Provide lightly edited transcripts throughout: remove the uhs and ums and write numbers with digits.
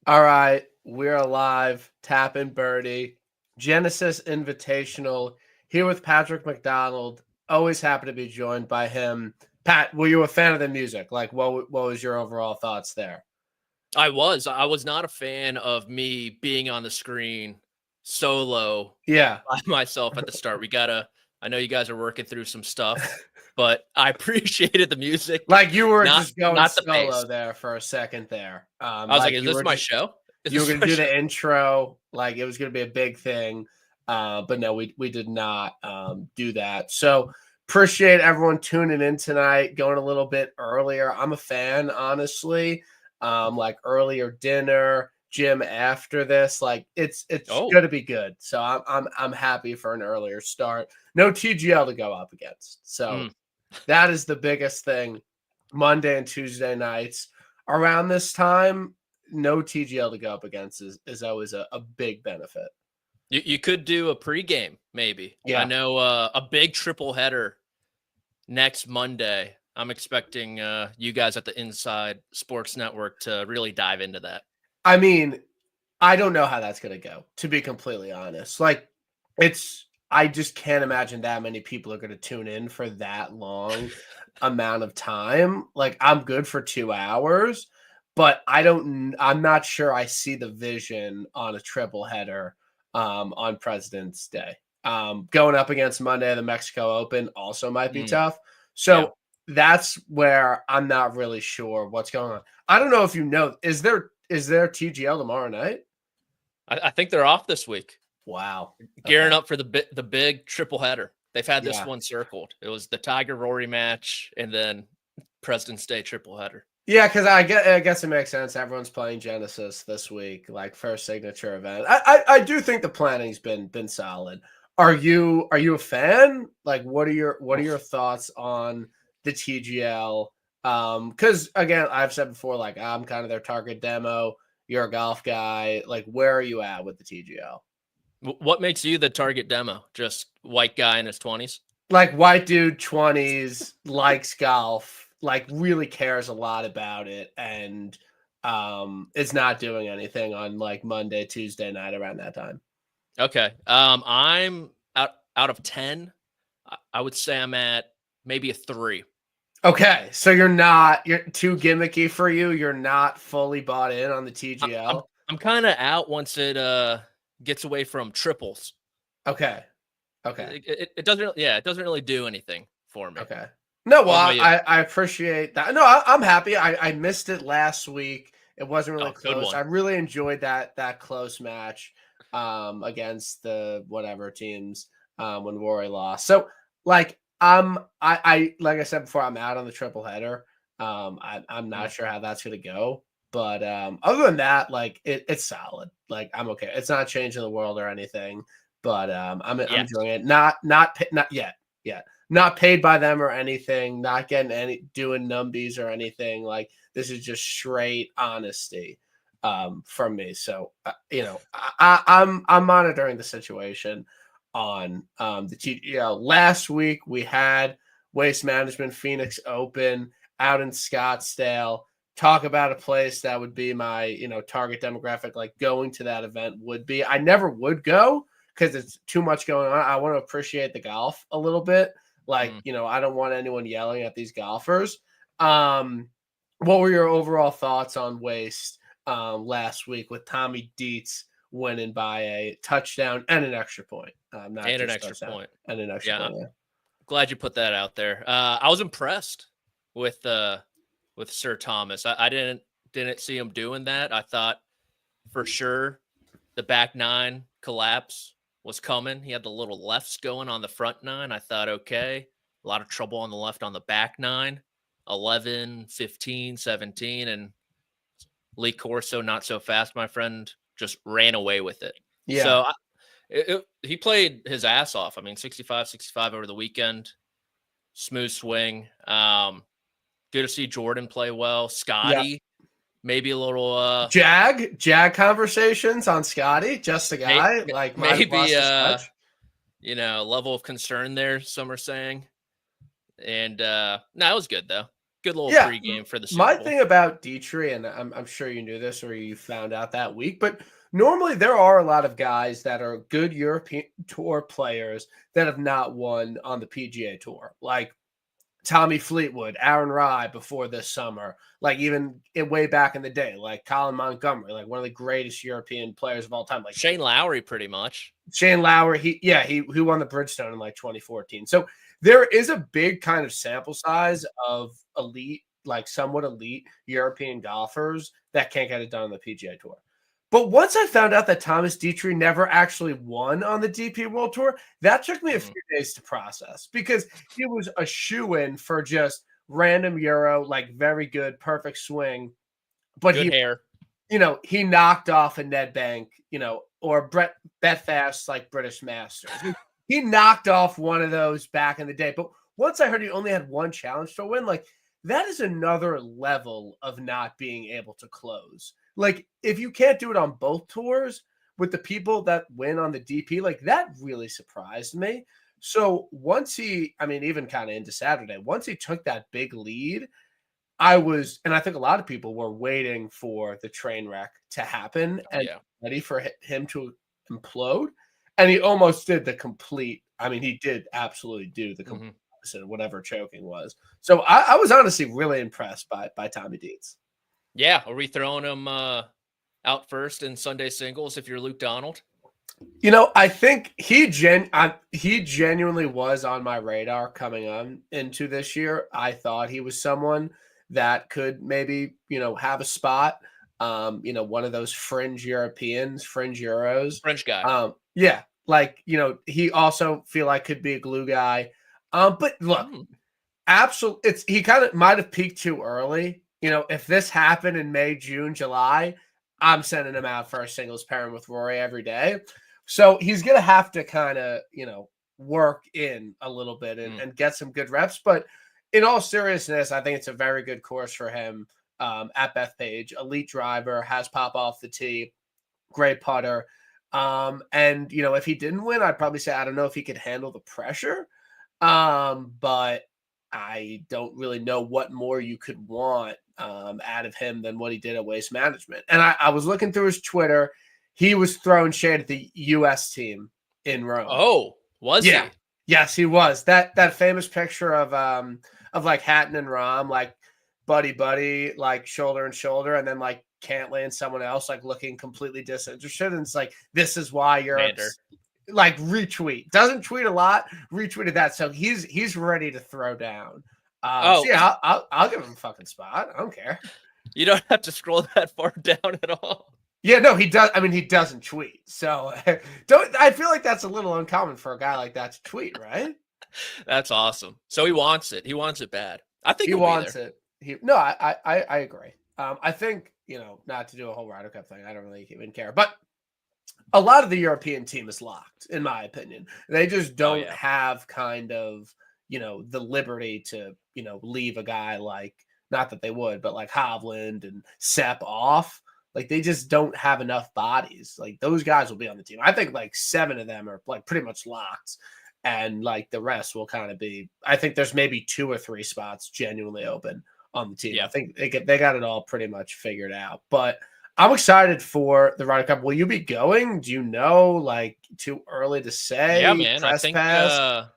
All right, we're live. Tapping Birdie, Genesis Invitational here with Patrick McDonald. Always happy to be joined by him. Pat, were you a fan of the music? Like, what was your overall thoughts there? I was not a fan of me being on the screen solo Yeah, by myself at the start. I know you guys are working through some stuff, but I appreciated the music, like you were not just going not the pace. solo there for a second there. I was like, Like "Is you this were my just show? Is you were this going my to do show?" the intro, like it was going to be a big thing. But no, we did not do that. So appreciate everyone tuning in tonight, going a little bit earlier. I'm a fan, honestly. Like earlier dinner, gym after this, like it's Oh, gonna be good. So I'm happy for an earlier start. No TGL to go up against. So mm. that is the biggest thing. Monday and Tuesday nights around this time, no TGL to go up against is always a big benefit. You could do a pregame, maybe. I Yeah. know a big triple header next Monday. I'm expecting you guys at the Inside Sports Network to really dive into that. I mean, I don't know how that's going to go, to be completely honest. Like, I just can't imagine that many people are going to tune in for that long amount of time. Like, I'm good for 2 hours, but I'm not sure I see the vision on a triple header on President's Day. Going up against Monday, the Mexico Open also might be Mm, tough. yeah. So that's where I'm not really sure what's going on. I don't know if you know, is there TGL tomorrow night? I think they're off this week. Wow. Gearing Okay. up for the big triple header. They've had this Yeah. one circled. It was the Tiger Rory match and then President's Day triple header. Yeah, because I guess it makes sense. Everyone's playing Genesis this week, like first signature event. I do think the planning's been solid. Are you a fan? Like, what are your thoughts on the TGL? Because again, I've said before, like I'm kind of their target demo. You're a golf guy. Like, where are you at with the TGL? What makes you the target demo? Just white guy in his 20s? Like white dude, 20s, likes golf, like really cares a lot about it, and is not doing anything on like Monday, Tuesday night around that time. Okay. I'm out of 10. I would say I'm at maybe a 3. Okay, so you're too gimmicky for you. You're not fully bought in on the I'm TGL. I'm kind of out once it gets away from triples. Okay, okay, It doesn't really, yeah, it doesn't really do anything for me. okay. No, well, What about you? I appreciate that. No, I'm happy. I missed it last week. It wasn't really Oh, good close. one. I really enjoyed that close match against the whatever teams when Rory lost. So like I like I said before, I'm out on the triple header. I'm Mm. not sure how that's gonna go. But other than that, like it's solid. Like I'm okay. It's not changing the world or anything. But I'm Yes. enjoying it. Not yet. Yeah, not paid by them or anything, not getting any doing numbies or anything. Like this is just straight honesty from me. So I'm monitoring the situation on the last week we had Waste Management Phoenix Open out in Scottsdale. Talk about a place that would be my target demographic. Like going to that event would be. I never would go because it's too much going on. I want to appreciate the golf a little bit. Like, Mm. I don't want anyone yelling at these golfers. What were your overall thoughts on Waste last week with Tommy Dietz winning by a touchdown and an extra point? Not And an just extra touchdown point. and an extra Yeah, point. Yeah. glad you put that out there. I was impressed with Sir Thomas. I didn't see him doing that. I thought for sure the back nine collapse was coming. He had the little lefts going on the front nine. I thought, okay, a lot of trouble on the left on the back nine, 11, 15, 17, and Lee Corso, not so fast, my friend, just ran away with it. Yeah. So he played his ass off. I mean, 65 over the weekend, smooth swing. Good to see Jordan play well. Yeah. Scotty, maybe a little Jag conversations on Scotty, just a guy like might have maybe lost his touch. level of concern there, some are saying. And no, it was good though. Good little Yeah, pregame for the Super my Bowl. thing about Dietry, and I'm sure you knew this or you found out that week, but normally there are a lot of guys that are good European Tour players that have not won on the PGA Tour, like Tommy Fleetwood, Aaron Rai before this summer, like even way back in the day, like Colin Montgomery, like one of the greatest European players of all time, like Shane Lowry, pretty much. Shane Lowry. He won the Bridgestone in like 2014. So there is a big kind of sample size of elite, like somewhat elite European golfers that can't get it done on the PGA Tour. But once I found out that Thomas Dietry never actually won on the DP World Tour, that took me a few days to process because he was a shoo-in for just random Euro, like very good, perfect swing. But Good hair. He knocked off a Ned Bank, or Betfast, like British Masters. He knocked off one of those back in the day. But once I heard he only had one challenge to win, like that is another level of not being able to close. Like if you can't do it on both tours with the people that win on the DP, like that really surprised me. So once even kind of into Saturday, once he took that big lead, and I think a lot of people were waiting for the train wreck to happen and ready for him to implode. And he almost did he did absolutely do the complete opposite of whatever choking was. So I was honestly really impressed by Tommy Dietz. Yeah. Are we throwing him out first in Sunday singles if you're Luke Donald? I think he genuinely was on my radar coming on into this year. I thought he was someone that could maybe, have a spot, one of those fringe Europeans, fringe Euros. French guy. Yeah. He also feel like could be a glue guy. But look, absolutely, he kind of might have peaked too early. If this happened in May, June, July, I'm sending him out for a singles pairing with Rory every day. So he's going to have to kind of, work in a little bit and get some good reps. But in all seriousness, I think it's a very good course for him at Bethpage. Elite driver, has pop off the tee, great putter. And, if he didn't win, I'd probably say I don't know if he could handle the pressure. But I don't really know what more you could want out of him than what he did at Waste Management. And I was looking through his Twitter. He was throwing shade at the U.S. team in Rome. Oh, was he? Yes, he was. That famous picture of like Hatton and Rahm, like buddy, like shoulder and shoulder, and then like Cantlay and someone else like looking completely disinterested. And it's like, this is why Europe's like retweet. Doesn't tweet a lot, retweeted that. So he's ready to throw down. So yeah, I'll give him a fucking spot. I don't care. You don't have to scroll that far down at all. Yeah, no, he does. I mean, he doesn't tweet. So I feel like that's a little uncommon for a guy like that to tweet, right? That's awesome. So he wants it. He wants it bad. I think he wants it. I agree. I think, not to do a whole Ryder Cup thing. I don't really even care. But a lot of the European team is locked, in my opinion. They just don't have kind of, the liberty to, leave a guy like, not that they would, but like Hovland and Sepp off. Like they just don't have enough bodies. Like those guys will be on the team. I think like 7 of them are like pretty much locked. And like the rest will kind of be, I think there's maybe 2 or 3 spots genuinely open on the team. Yeah. I think they got it all pretty much figured out. But I'm excited for the Ryder Cup. Will you be going? Do you know? Like too early to say? Yeah, man. I think I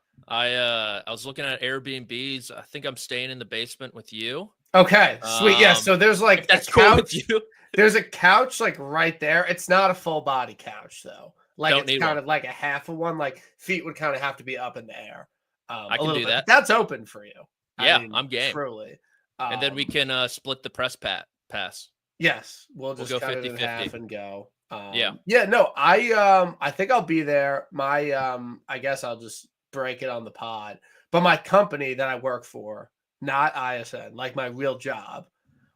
was looking at Airbnbs. I think I'm staying in the basement with you. Okay, sweet. Yeah. So there's like that's cool with you. There's a couch like right there. It's not a full body couch though. Like it's kind of like a half of one. Like feet would kind of have to be up in the air. I can do that. That's open for you. Yeah, I'm game. Truly. And then we can split the press pass. Yes, we'll go cut 50-50 it in half and go. Yeah. No, I think I'll be there. My I guess I'll just break it on the pod. But my company that I work for, not ISN, like my real job,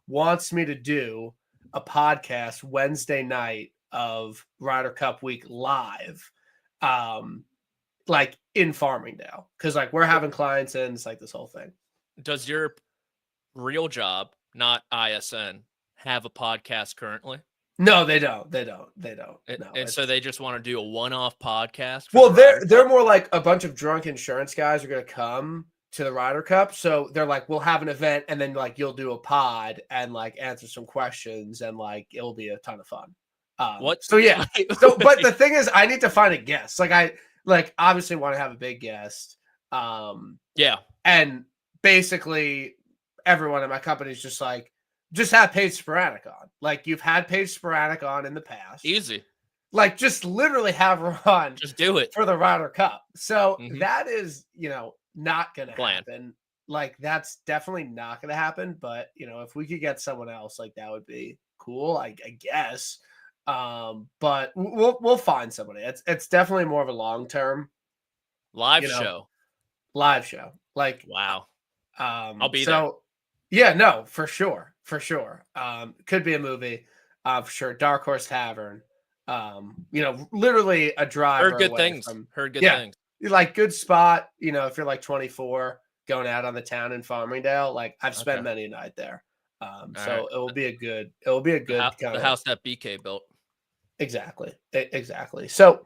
wants me to do a podcast Wednesday night of Ryder Cup week live, like in Farmingdale, because like we're having clients in. It's like this whole thing. Does your real job, not ISN, have a podcast currently? No, they don't. No, and so they just want to do a one-off podcast. Well, they're more like a bunch of drunk insurance guys are going to come to the Ryder Cup. So they're like, we'll have an event and then like you'll do a pod and like answer some questions and like it'll be a ton of fun. What? So yeah. So but the thing is I need to find a guest. Like I obviously want to have a big guest. Yeah. And basically everyone in my company is just like, just have Paige Sporadic on. Like you've had Paige Sporadic on in the past. Easy. Like just literally have her on. Just do it for the Ryder Cup. So that is, not going to happen. Like that's definitely not going to happen. But if we could get someone else, like that would be cool. I guess. But we'll find somebody. It's definitely more of a long term live show. Live show. Like wow. I'll be there. So yeah, no, for sure. For sure. Could be a movie. For sure. Dark Horse Tavern. Literally a drive. Heard good things. Heard good things. Like good spot, if you're like 24 going out on the town in Farmingdale, like I've spent many a night there. So it will be a good the house that BK built. Exactly. So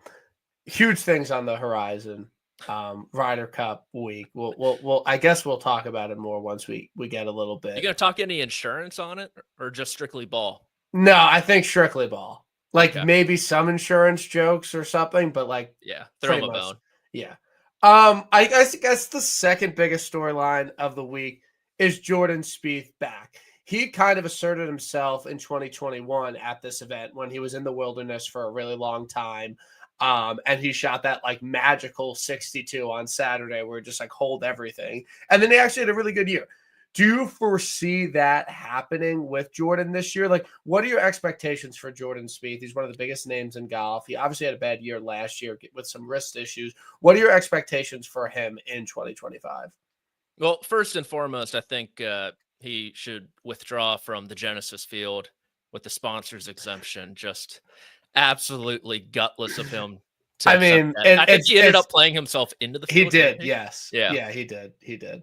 huge things on the horizon. Ryder Cup week. We'll I guess we'll talk about it more once we get a little bit. You gonna talk any insurance on it or just strictly ball? No, I think strictly ball. Like maybe some insurance jokes or something, but like throw them a bone. Yeah. I guess the second biggest storyline of the week is Jordan Spieth back. He kind of asserted himself in 2021 at this event when he was in the wilderness for a really long time. And he shot that like magical 62 on Saturday where he just like hold everything. And then he actually had a really good year. Do you foresee that happening with Jordan this year? Like, what are your expectations for Jordan Spieth? He's one of the biggest names in golf. He obviously had a bad year last year with some wrist issues. What are your expectations for him in 2025? Well, first and foremost, I think he should withdraw from the Genesis field with the sponsors exemption. Just absolutely gutless of him. I mean, I think he ended up playing himself into the field. He did, yes. Yeah, he did.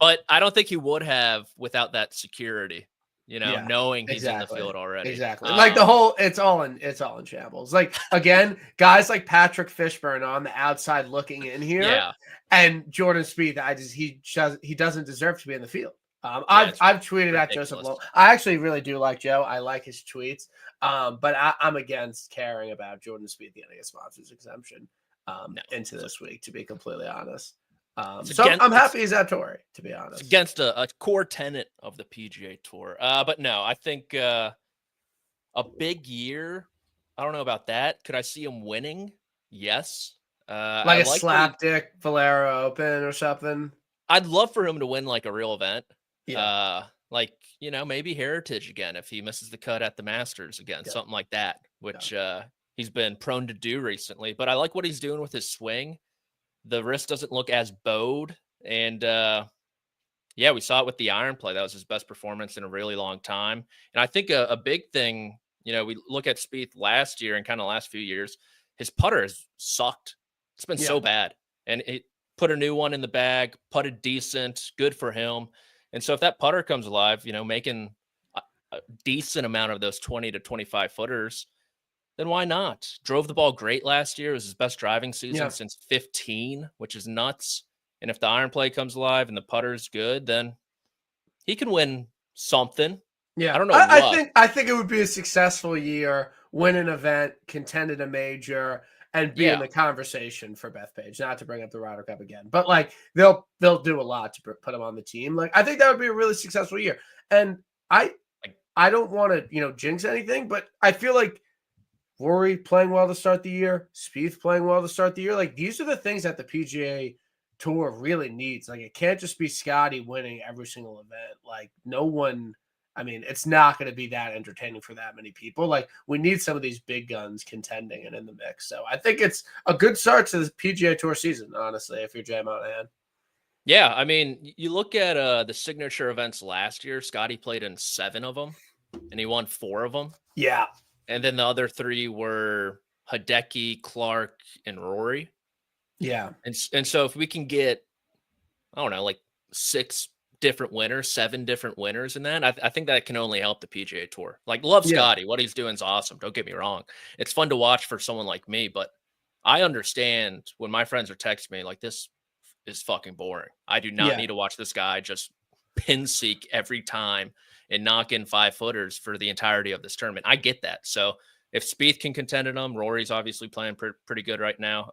But I don't think he would have without that security, knowing he's in the field already. Exactly. Like it's all in shambles. Like, again, guys like Patrick Fishburne on the outside looking in here. Yeah. And Jordan Spieth, he doesn't deserve to be in the field. I've tweeted at Joseph Lowe. I actually really do like Joe. I like his tweets. But I'm against caring about Jordan Spieth getting a sponsors exemption into this week, to be completely honest. So I'm happy he's at Torrey, to be honest. It's against a core tenet of the PGA Tour. But no, I think a big year. I don't know about that. Could I see him winning? Yes. Like a slapdick Valero Open or something. I'd love for him to win like a real event. Yeah. Maybe Heritage again if he misses the cut at the Masters again, something like that, which he's been prone to do recently. But I like what he's doing with his swing. The wrist doesn't look as bowed. And, we saw it with the iron play. That was his best performance in a really long time. And I think a big thing, we look at Spieth last year and kind of last few years, his putter has sucked. It's been so bad. And it put a new one in the bag, putted decent, good for him. And so if that putter comes alive, making a decent amount of those 20 to 25 footers, then why not? Drove the ball great last year. It was his best driving season since 15, which is nuts. And if the iron play comes alive and the putter's good, then he can win something. Yeah. I don't know. I think it would be a successful year, win an event, contend in a major, and be in the conversation for Bethpage. Not to bring up the Ryder Cup again, but like they'll do a lot to put him on the team. Like I think that would be a really successful year. And I don't want to jinx anything, but I feel like Rory playing well to start the year, Spieth playing well to start the year. Like these are the things that the PGA Tour really needs. Like it can't just be Scotty winning every single event. Like no one. I mean, it's not going to be that entertaining for that many people. Like, we need some of these big guns contending and in the mix. So I think it's a good start to the PGA Tour season, honestly, if you're Jay Monahan. Yeah, I mean, you look at the signature events last year, Scotty played in 7 of them, and he won 4 of them. Yeah. And then the other 3 were Hideki, Clark, and Rory. Yeah. And so if we can get, I don't know, like 6 different winners, 7 different winners in that, I think that can only help the PGA Tour. Like, love Scotty. What he's doing is awesome. Don't get me wrong. It's fun to watch for someone like me, but I understand when my friends are texting me like, this is fucking boring. I do not Yeah. need to watch this guy just pin seek every time and knock in 5-footers for the entirety of this tournament. I get that. So if Spieth can contend in them, Rory's obviously playing pretty good right now.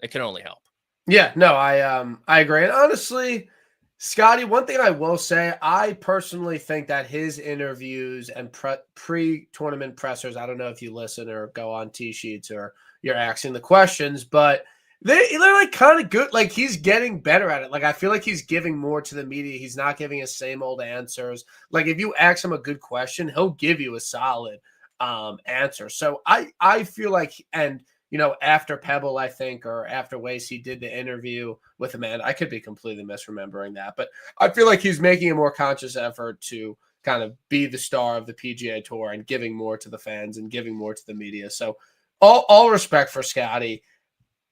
It can only help. Yeah, no, I agree. And honestly, Scotty, one thing I will say, I personally think that his interviews and pre-tournament pressers, I don't know if you listen or go on tee sheets or you're asking the questions, but they're like kind of good. Like he's getting better at it. Like I feel like he's giving more to the media. He's not giving us same old answers. Like if you ask him a good question, he'll give you a solid answer. So I feel like, and after Pebble, I think, or after Wace, he did the interview with Amanda. I could be completely misremembering that, but I feel like he's making a more conscious effort to kind of be the star of the PGA Tour and giving more to the fans and giving more to the media. So all respect for Scotty.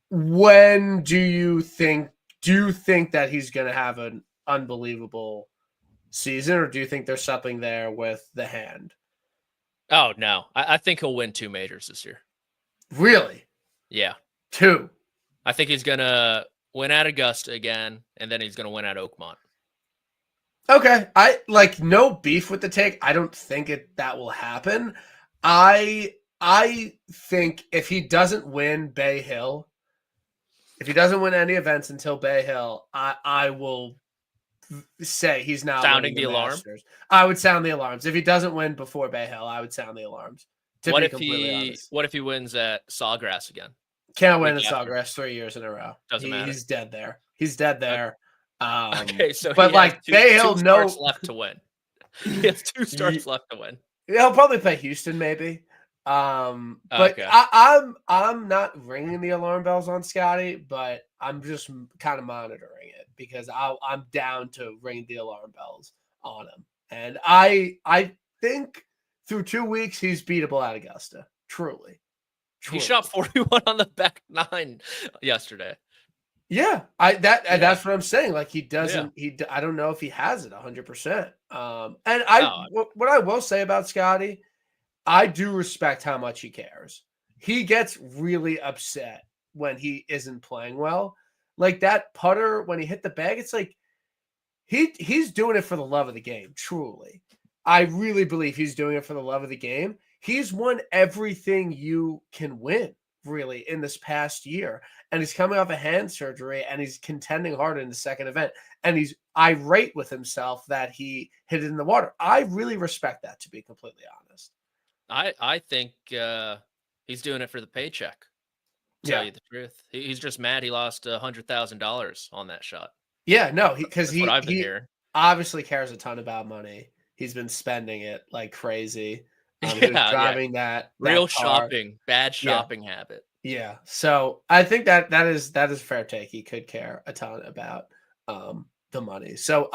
When do you think that he's going to have an unbelievable season, or do you think there's something there with the hand? Oh, no. I think he'll win 2 majors this year. Really? Yeah. 2. I think he's going to win at Augusta again, and then he's going to win at Oakmont. Okay. I like no beef with the take. I don't think that will happen. I think if he doesn't win Bay Hill, if he doesn't win any events until Bay Hill, I will say he's not sounding the alarm. Masters. I would sound the alarms. If he doesn't win before Bay Hill, I would sound the alarms. What if he wins at Sawgrass again? Can't win at Sawgrass 3 years in a row. Doesn't matter. He's dead there. He's dead there. Okay, so but like Bay Hill, two starts left to win. He has 2 starts left to win. Yeah, he'll probably play Houston, maybe. But okay. I'm not ringing the alarm bells on Scotty, but I'm just kind of monitoring it because I'm down to ring the alarm bells on him. And I think through 2 weeks he's beatable at Augusta. Truly. He shot 41 on the back 9 yesterday. Yeah, that's what I'm saying. Like he doesn't. Yeah. I don't know if he has it 100%. What I will say about Scotty, I do respect how much he cares. He gets really upset when he isn't playing well. Like that putter when he hit the bag, it's like he's doing it for the love of the game. Truly, I really believe he's doing it for the love of the game. He's won everything you can win, really, in this past year. And he's coming off a hand surgery, and he's contending hard in the second event. And he's irate with himself that he hit it in the water. I really respect that, to be completely honest. I think he's doing it for the paycheck. To tell you the truth, he's just mad he lost $100,000 on that shot. Yeah, no, because he obviously cares a ton about money. He's been spending it like crazy. He was driving that real car. shopping, bad shopping habit. Yeah, so I think that is a fair take. He could care a ton about the money. So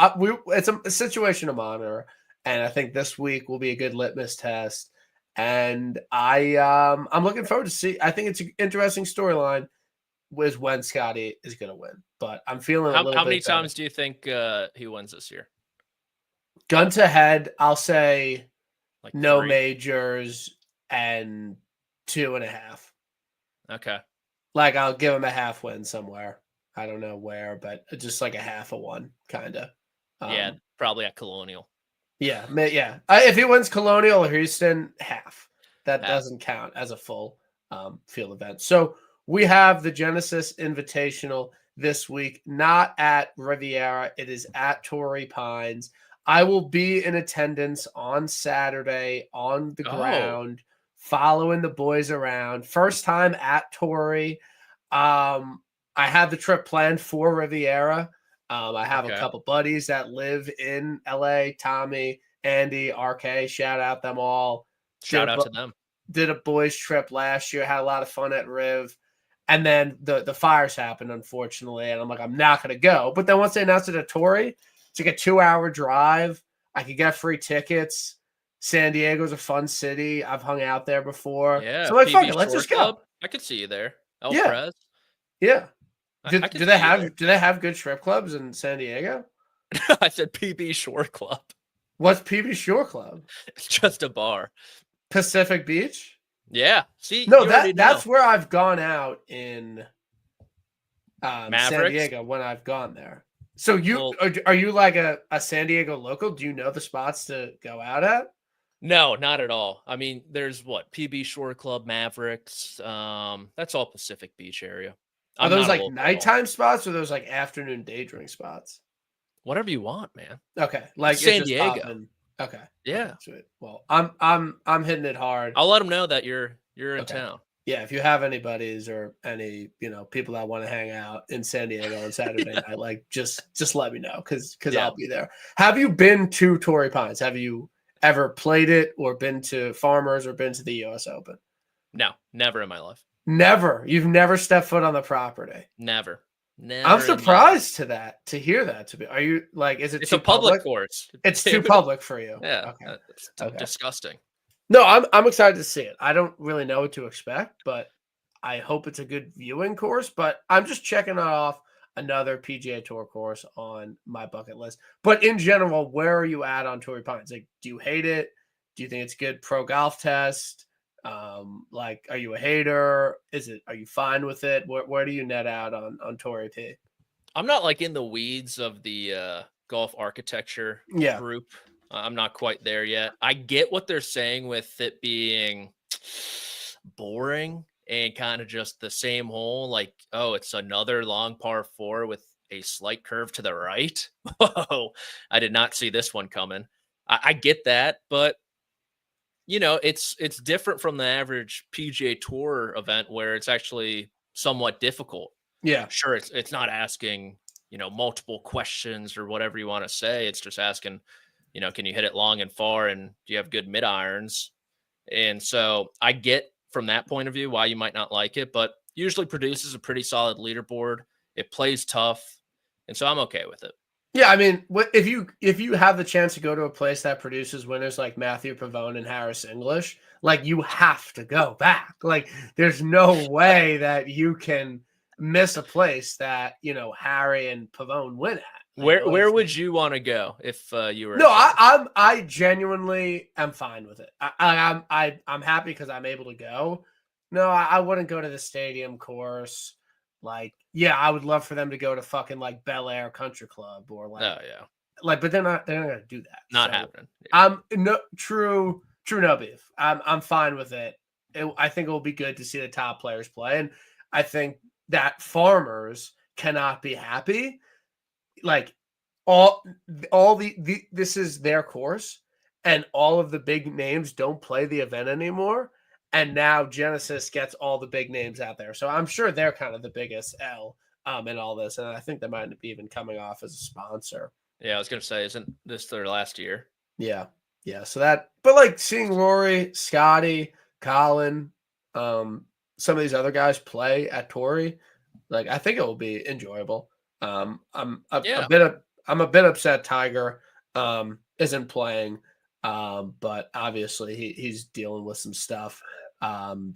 it's a situation to monitor, and I think this week will be a good litmus test. And I'm looking forward to see. I think it's an interesting storyline with when Scotty is going to win. But I'm feeling a little bit. How many times do you think he wins this year? Gun to head, I'll say like no 3 majors and 2.5. Okay. Like I'll give him a half win somewhere. I don't know where, but just like a half of one, kind of. Yeah, probably at Colonial. Yeah. If he wins Colonial or Houston, half. That doesn't count as a full field event. So we have the Genesis Invitational this week, not at Riviera. It is at Torrey Pines. I will be in attendance on Saturday on the ground, following the boys around. First time at Torrey. I have the trip planned for Riviera. I have a couple buddies that live in LA, Tommy, Andy, RK, shout out them all. Shout out to them. Did a boys trip last year, had a lot of fun at Riv. And then the fires happened, unfortunately. And I'm like, I'm not going to go. But then once they announced it at Torrey, it's like a 2-hour drive. I could get free tickets. San Diego's a fun city. I've hung out there before. Yeah. So I'm like, fuck it, let's just go. I could see you there. Prez. Yeah. Do they have good strip clubs in San Diego? I said PB Shore Club. What's PB Shore Club? It's just a bar. Pacific Beach? Yeah. See, no, that's where I've gone out in San Mavericks? Diego when I've gone there. So Well, are you like a San Diego local? Do you know the spots to go out at? no, not at all. I mean, there's what PB Shore Club, Mavericks. That's all Pacific Beach area. Are I'm those not a like local at all. nighttime spots or those like afternoon day drink spots? Whatever you want, man. Okay, It's like it's San just Diego. popping. Okay, okay, Yeah, sweet. Well, I'm hitting it hard. I'll let them know that you're in Okay. town. Yeah, if you have any buddies or any, people that want to hang out in San Diego on Saturday Yeah. night, like just let me know because Yeah. I'll be there. Have you been to Torrey Pines? Have you ever played it or been to Farmers or been to the US Open? No, never in my life. Never. You've never stepped foot on the property. Never. I'm Never in my life. surprised to hear that. Are you like, is it It's too a public public? course. It's too dude. public for you. Yeah, Okay. it's Okay. disgusting. No, I'm excited to see it. I don't really know what to expect, but I hope it's a good viewing course. But I'm just checking off another PGA Tour course on my bucket list. But in general, where are you at on Torrey Pines? Like, do you hate it? Do you think it's good pro golf test? Like, are you a hater? Are you fine with it? Where do you net out on Torrey P? I'm not like in the weeds of the golf architecture Yeah. group. I'm not quite there yet. I get what they're saying with it being boring and kind of just the same hole. Like, oh, it's another long par 4 with a slight curve to the right. Whoa, I did not see this one coming. I get that, but it's different from the average PGA Tour event where it's actually somewhat difficult. Yeah. Sure, it's not asking, multiple questions or whatever you want to say. It's just asking, can you hit it long and far, and do you have good mid irons? And so I get from that point of view why you might not like it, but usually produces a pretty solid leaderboard. It plays tough, and so I'm okay with it. Yeah, I mean, if you have the chance to go to a place that produces winners like Matthew Pavone and Harris English, like you have to go back. Like there's no way that you can miss a place that Harry and Pavone win at. Like, Where would you want to go if you were? No, I genuinely am fine with it. I'm happy because I'm able to go. No, I wouldn't go to the stadium course. Like, yeah, I would love for them to go to fucking like Bel Air Country Club or like, Oh yeah, like, but they're not gonna do that. not So, happening. Yeah. I'm no true no beef. I'm fine with it. I think it will be good to see the top players play, and I think that Farmers cannot be happy. Like all the this is their course, and all of the big names don't play the event anymore. And now Genesis gets all the big names out there. So I'm sure they're kind of the biggest L in all this. And I think they might be even coming off as a sponsor. Yeah, I was going to say, isn't this their last year? Yeah. Yeah. So but like seeing Rory, Scotty, Colin, some of these other guys play at Torrey, like I think it will be enjoyable. I'm a bit upset Tiger isn't playing. But obviously he's dealing with some stuff.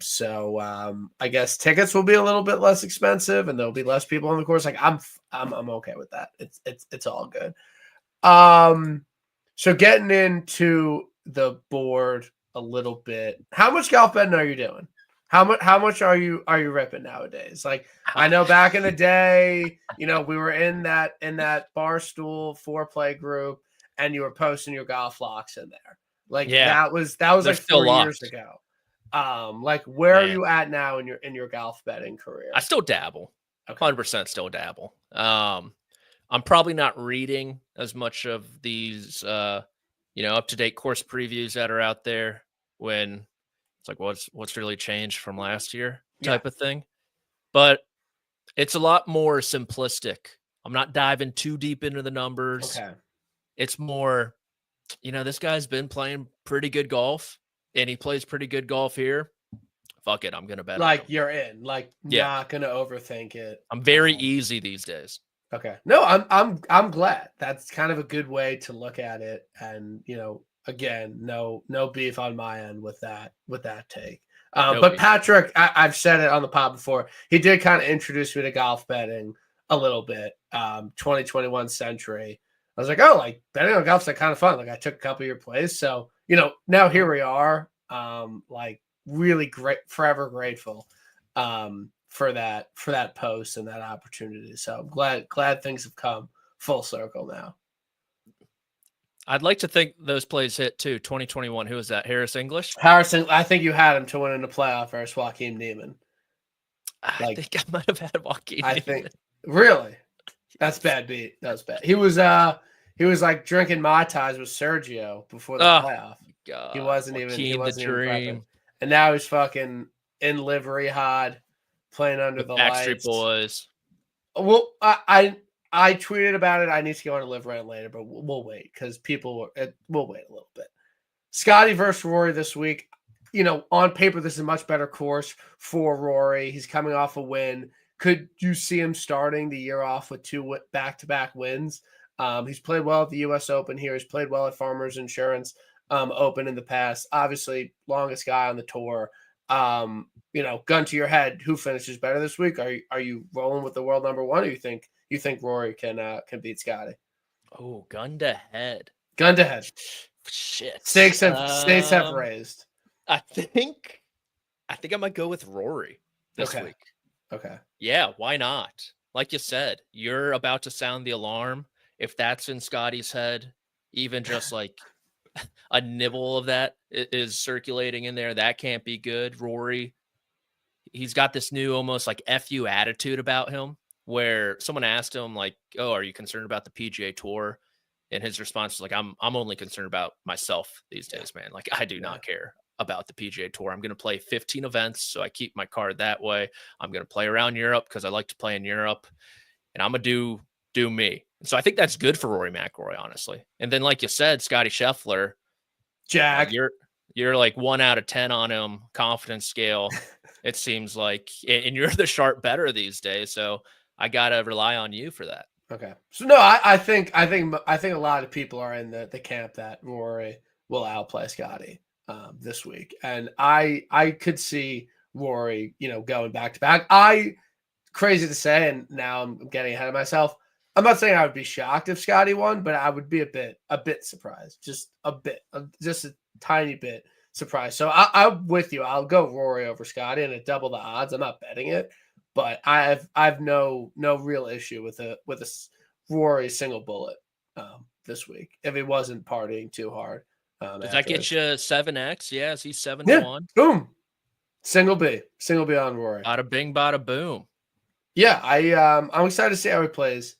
So I guess tickets will be a little bit less expensive and there'll be less people on the course. Like I'm okay with that. It's all good. So getting into the board a little bit, how much golf betting are you doing? How much are you ripping nowadays? Like I know back in the day, we were in that Barstool foreplay group and you were posting your golf locks in there. Like that was like 4 years ago. Like where are you at now in your golf betting career? I still dabble. Okay. 100% still dabble. I'm probably not reading as much of these up-to-date course previews that are out there when it's like what's really changed from last year type of thing. But it's a lot more simplistic. I'm not diving too deep into the numbers. Okay. It's more, this guy's been playing pretty good golf and he plays pretty good golf here. Fuck it. I'm going to bet. Like you're in, like not going to overthink it. I'm very easy these days. Okay. No, I'm glad. That's kind of a good way to look at it. And, again, no beef on my end with that take. But beef. Patrick, I've said it on the pod before. He did kind of introduce me to golf betting a little bit. 2021 Century. I was like, oh, like betting on golf's like kind of fun. Like I took a couple of your plays. So, now here we are. Like really great, forever grateful for that post and that opportunity. So I'm glad things have come full circle now. I'd like to think those plays hit too. 2021. Who was that? Harris English? Harrison, I think you had him to win in the playoff versus Joaquin Neiman. I think I might have had Joaquin Neiman. Think really. That's bad beat. That was bad. He was like drinking Mai Tais with Sergio before the playoff. God. He wasn't Joaquin, even the dream. And now he's fucking in livery hod, playing under the Backstreet lights. Boys. Well, I tweeted about it. I need to go on a live rant later, but we'll wait because we'll wait a little bit. Scotty versus Rory this week. On paper, this is a much better course for Rory. He's coming off a win. Could you see him starting the year off with 2 back-to-back wins? He's played well at the U.S. Open here. He's played well at Farmers Insurance Open in the past. Obviously, longest guy on the tour. Gun to your head, who finishes better this week? Are you rolling with the world number one, or you think Rory can beat Scotty? Oh, gun to head. Gun to head. Shit. Stakes have raised. I think I might go with Rory this week. Okay. Yeah, why not? Like you said, you're about to sound the alarm. If that's in Scotty's head, even just like a nibble of that is circulating in there, that can't be good. Rory, he's got this new almost like FU attitude about him, where someone asked him like, "Oh, are you concerned about the PGA Tour?" And his response was like, I'm only concerned about myself these days, man. Like, I do not care about the PGA Tour. I'm going to play 15 events, so I keep my card that way. I'm going to play around Europe because I like to play in Europe, and I'm going to do me. And so I think that's good for Rory McIlroy, honestly. And then, like you said, Scotty Scheffler, Jack, you're like 1 out of 10 on him, confidence scale. It seems like, and you're the sharp better these days. So I got to rely on you for that. Okay. So no, I think a lot of people are in the camp that Rory will outplay Scotty this week, and I could see Rory, going back to back. Crazy to say, and now I'm getting ahead of myself. I'm not saying I would be shocked if Scotty won, but I would be a bit surprised, just a tiny bit surprised. So I'm with you. I'll go Rory over Scotty, and at double the odds. I'm not betting it. But I've no real issue with a Rory single bullet this week if he wasn't partying too hard. Does that get you 7x? Yeah, is he 7-1? Yeah, boom, single B on Rory. Bada bing, bada boom. Yeah, I'm excited to see how he plays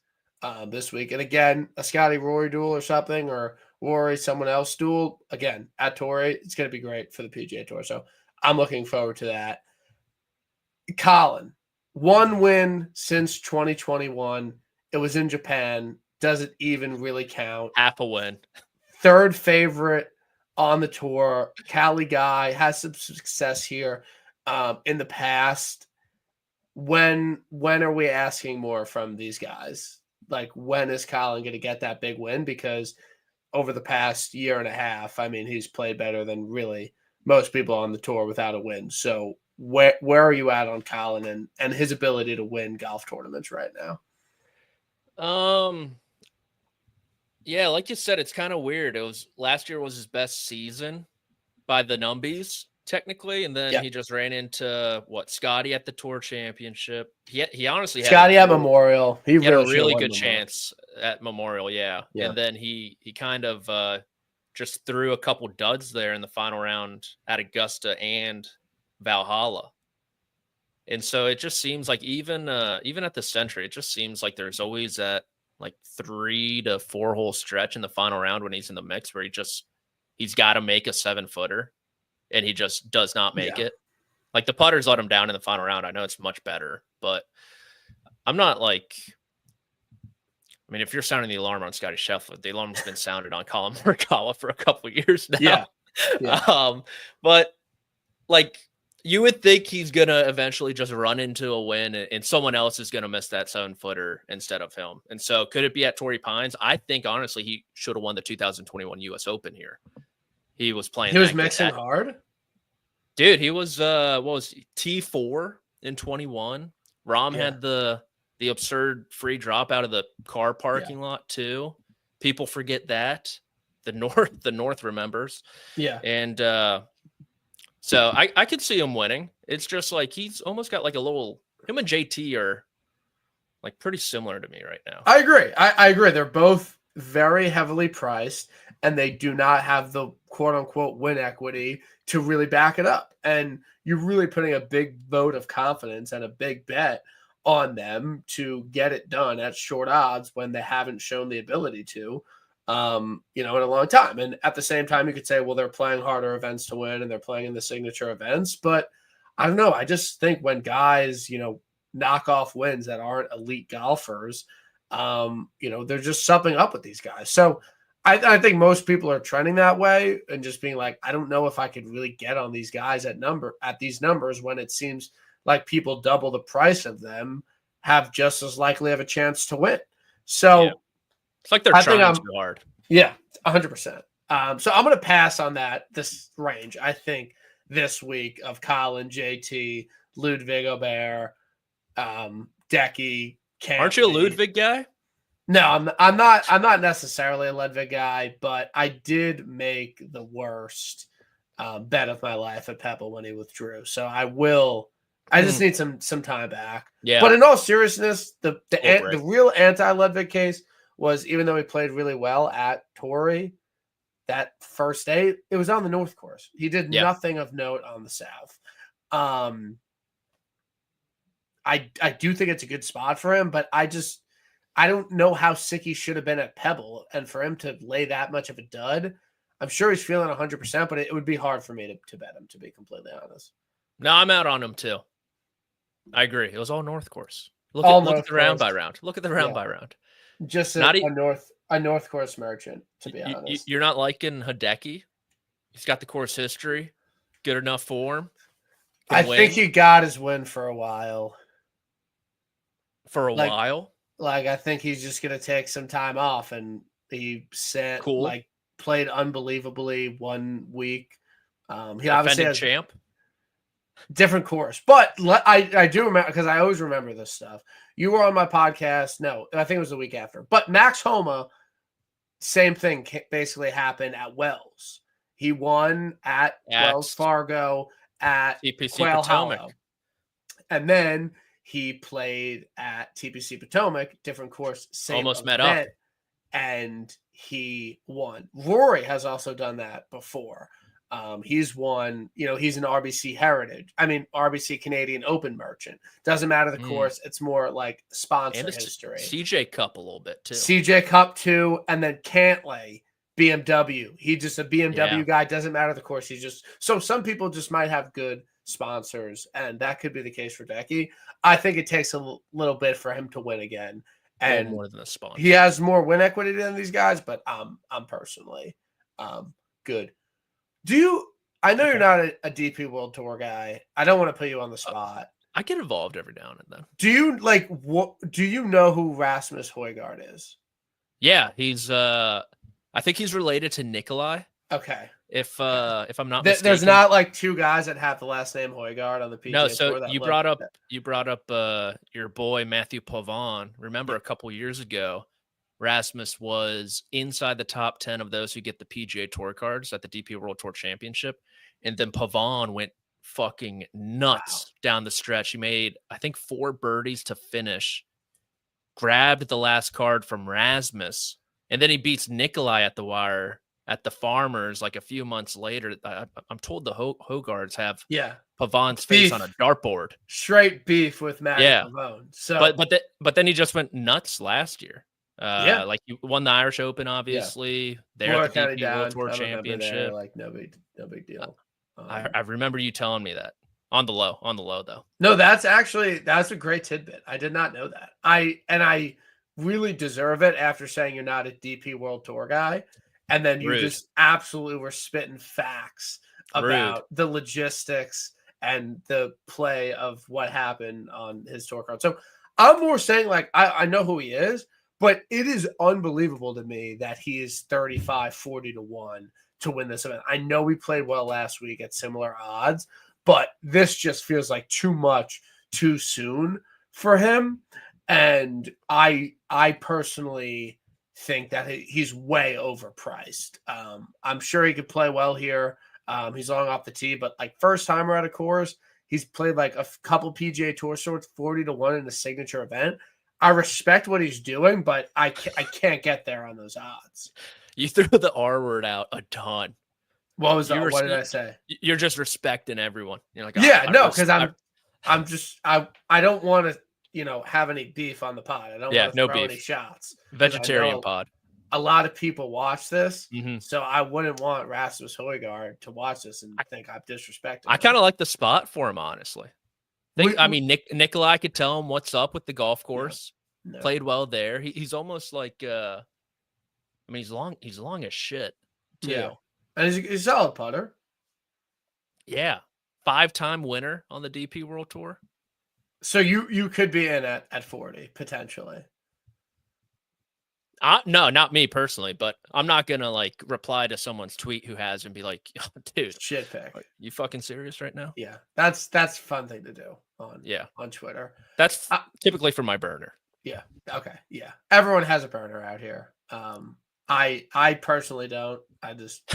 this week. And again, a Scotty Rory duel or something, or Rory someone else duel again at Torrey. It's going to be great for the PGA Tour. So I'm looking forward to that. Colin. 1 win since 2021. It was in Japan. Doesn't even really count. Half a win. 3rd favorite on the tour. Cali guy, has some success here in the past. When are we asking more from these guys? Like, when is Colin going to get that big win? Because over the past year and a half, I mean, he's played better than really most people on the tour without a win. So where are you at on Colin and his ability to win golf tournaments right now? Yeah, like you said, it's kind of weird. Last year was his best season by the numbies, technically, and then he just ran into Scotty at the Tour Championship. He honestly Scotty at Memorial. He had a really good chance at Memorial, yeah. And then he kind of just threw a couple duds there in the final round at Augusta and Valhalla. And so it just seems like even at the Century, it just seems like there's always that like 3 to 4 hole stretch in the final round when he's in the mix where he's got to make a 7-footer and he just does not make it. Like the putters let him down in the final round. I know it's much better, but I'm not like, I mean, if you're sounding the alarm on Scotty Scheffler, the alarm's been sounded on Colin Morikawa for a couple of years now. Yeah. But like, you would think he's going to eventually just run into a win and someone else is going to miss that 7-footer instead of him. And so could it be at Torrey Pines? I think, honestly, he should have won the 2021 U.S. Open here. He was playing. He was mixing hard? Dude, he was, what was he, T4 in 21. Rahm had the absurd free drop out of the car parking lot, too. People forget that. The North remembers. Yeah. And, so I could see him winning. It's just like he's almost got like a little him and JT are like pretty similar to me right now. I agree. I agree. They're both very heavily priced, and they do not have the quote unquote win equity to really back it up. And you're really putting a big vote of confidence and a big bet on them to get it done at short odds when they haven't shown the ability to, in a long time. And at the same time, you could say, well, they're playing harder events to win and they're playing in the signature events. But I don't know. I just think when guys, knock off wins that aren't elite golfers, there's just something up with these guys. So I think most people are trending that way and just being like, I don't know if I could really get on these guys at these numbers when it seems like people double the price of them have just as likely of a chance to win. So yeah. It's like they're trying too hard. Yeah, 100%. So I'm going to pass on this range. I think this week of Colin, JT, Ludwig Aubert, Decky, Cantley. Aren't you a Ludwig guy? No, I'm not necessarily a Ludwig guy, but I did make the worst bet of my life at Pebble when he withdrew. So I just need some time back. Yeah. But in all seriousness, the real anti-Ludwig case was, even though he played really well at Torrey that first day, it was on the North course. He did nothing of note on the South. I do think it's a good spot for him, but I don't know how sick he should have been at Pebble, and for him to lay that much of a dud, I'm sure he's feeling 100%, but it would be hard for me to bet him, to be completely honest. No, I'm out on him too. I agree. It was all North course. Look at the round by round. Look at the round by round. Just a North course merchant, to be honest. You're not liking Hideki? He's got the course history, good enough form. I think he got his win for a while. While? Like, I think he's just going to take some time off, and he played unbelievably 1 week. He obviously has champ. Different course, but I do remember, because I always remember this stuff. You were on my podcast. No, I think it was the week after. But Max Homa, same thing basically happened at Wells. He won at Wells Fargo at TPC Quail Potomac. Hollow. And then he played at TPC Potomac, different course, same almost event, met up, and he won. Rory has also done that before. He's won, he's an RBC Canadian Open merchant. Doesn't matter the course. It's more like sponsor history. CJ Cup a little bit too. CJ Cup too. And then Cantley, BMW. He's just a BMW guy. Doesn't matter the course. So some people just might have good sponsors, and that could be the case for Decky. I think it takes a little bit for him to win again. And more than a sponsor. He has more win equity than these guys, but I'm personally good. I know you're not a DP World Tour guy. I don't want to put you on the spot. I get involved every now and then. Do you know who Rasmus Højgaard is? Yeah, he's I think he's related to Nikolai. Okay. If I'm not mistaken. There's not like two guys that have the last name Højgaard on the PGA Tour. No, so you brought up your boy Matthew Pavon. Remember a couple years ago, Rasmus was inside the top 10 of those who get the PGA Tour cards at the DP World Tour Championship. And then Pavon went fucking nuts down the stretch. He made, I think, 4 birdies to finish, grabbed the last card from Rasmus, and then he beats Nikolai at the wire at the Farmers like a few months later. I'm told the Højgaards have Pavon's face on a dartboard. Straight beef with Matthew Pavon. So, but then he just went nuts last year. Like you won the Irish Open, obviously. They're at the DP World Tour Championship. Like no big deal. I remember you telling me that on the low though. No, that's a great tidbit. I did not know that. I really deserve it after saying you're not a DP World Tour guy, and then you just absolutely were spitting facts about the logistics and the play of what happened on his tour card. So I'm more saying, like, I know who he is. But it is unbelievable to me that he is 35-40 to 1 to win this event. I know we played well last week at similar odds, but this just feels like too much too soon for him. And I personally think that he's way overpriced. I'm sure he could play well here. He's long off the tee, but like first timer at a course, He's played like a couple PGA Tour sorts, 40-1 in a signature event. I respect what he's doing, but I can't get there on those odds. You threw the R word out a ton. What did I say? You're just respecting everyone. You're like, because I don't want to, have any beef on the pod. I don't want to throw any shots. Vegetarian pod. A lot of people watch this, Mm-hmm. so I wouldn't want Rasmus Højgaard to watch this and think I'm disrespecting him. I kind of like the spot for him, honestly. Nikolai could tell him what's up with the golf course. No. Played well there. He's almost like, he's long as shit too. Yeah. And he's a solid putter. Yeah. 5-time winner on the DP World Tour. So you could be in at 40 potentially. No, not me personally, but I'm not gonna reply to someone's tweet who has and be like, oh, dude, shit pick. Are you fucking serious right now? Yeah, that's a fun thing to do on Twitter. That's typically for my burner. Yeah. Okay. Yeah. Everyone has a burner out here. I personally don't. I just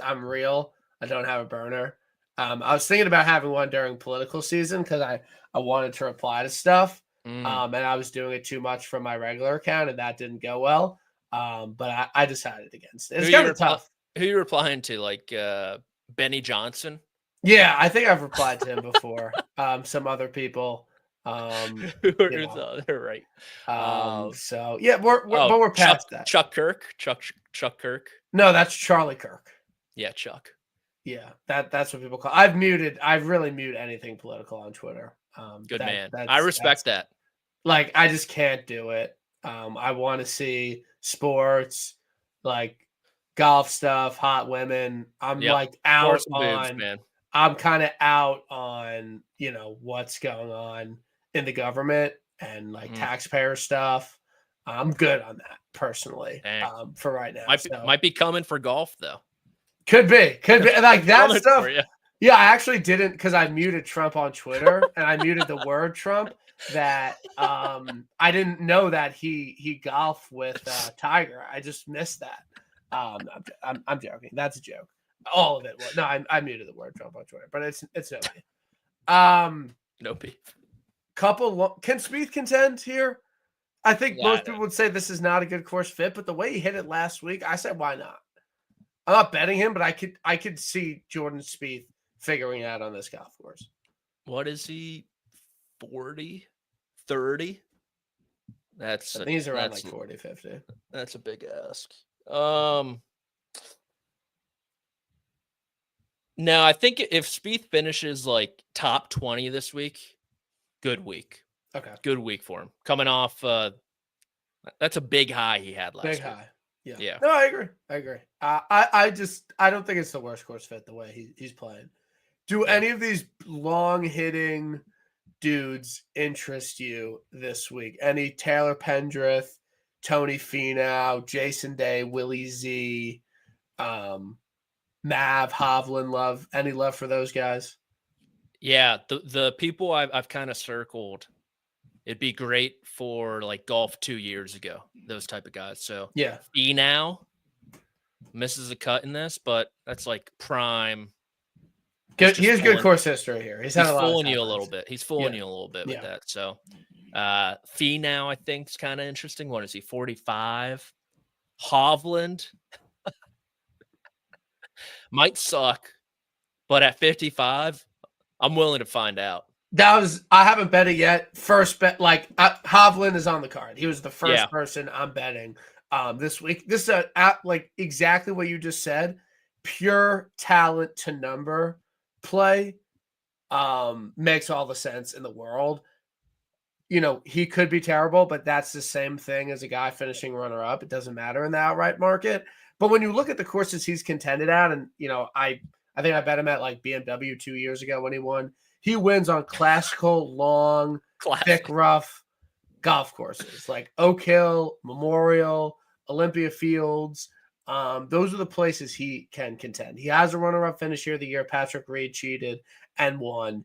I'm real. I don't have a burner. I was thinking about having one during political season because I wanted to reply to stuff. And I was doing it too much from my regular account, and that didn't go well. But I decided against it. It's kind of tough. Who are you replying to? Benny Johnson? Yeah, I think I've replied to him before. Some other people. They're right. So yeah, we're past that. Chuck Kirk. Kirk. No, that's Charlie Kirk. Yeah, Chuck. Yeah, that's what people call. I've really muted anything political on Twitter. Good man. I respect that. Like, I just can't do it. I want to see sports, like golf stuff, hot women. I'm out on. Boobs, man. I'm kind of out on what's going on in the government and taxpayer stuff. I'm good on that personally. For right now. Might be coming for golf though. Could be like that stuff. Yeah, I actually didn't because I muted Trump on Twitter and I muted the word Trump. That I didn't know that he golfed with Tiger. I just missed that. I'm joking. That's a joke. All of it was. No, I muted the word Trump on Twitter, but it's no beef. No beef. Can Spieth contend here? I think most people would say this is not a good course fit, but the way he hit it last week, I said why not? I'm not betting him, but I could see Jordan Spieth figuring it out on this golf course. What is he? 40, 30? I think he's around 40, 50. That's a big ask. No, I think if Spieth finishes top 20 this week, good week. Okay. Good week for him. Coming off that's a big high he had last week. Big high. Yeah. No, I agree. I don't think it's the worst course fit the way he's playing. Do any of these long hitting dudes interest you this week? Any Taylor Pendrith, Tony Finau, Jason Day, Willie Z, Mav, Hovland, love? Any love for those guys? Yeah, the people I've kind of circled. It'd be great for golf 2 years ago. Those type of guys. So yeah, Finau misses a cut in this, but that's prime. He has good course history here. He's fooling you a little bit. He's fooling you a little bit with that. So Finau, I think, is kind of interesting. What is he? 45. Hovland might suck, but at 55, I'm willing to find out. I haven't bet it yet. First bet, Hovland is on the card. He was the first person I'm betting this week. This is exactly what you just said. Pure talent to number play makes all the sense in the world. He could be terrible, but that's the same thing as a guy finishing runner-up. It doesn't matter in the outright market. But when you look at the courses he's contended at, and I think I bet him at BMW 2 years ago when he won. He wins on classical, long, thick, rough golf courses like Oak Hill, Memorial, Olympia Fields. Those are the places he can contend. He has a runner-up finish here the year Patrick Reed cheated and won.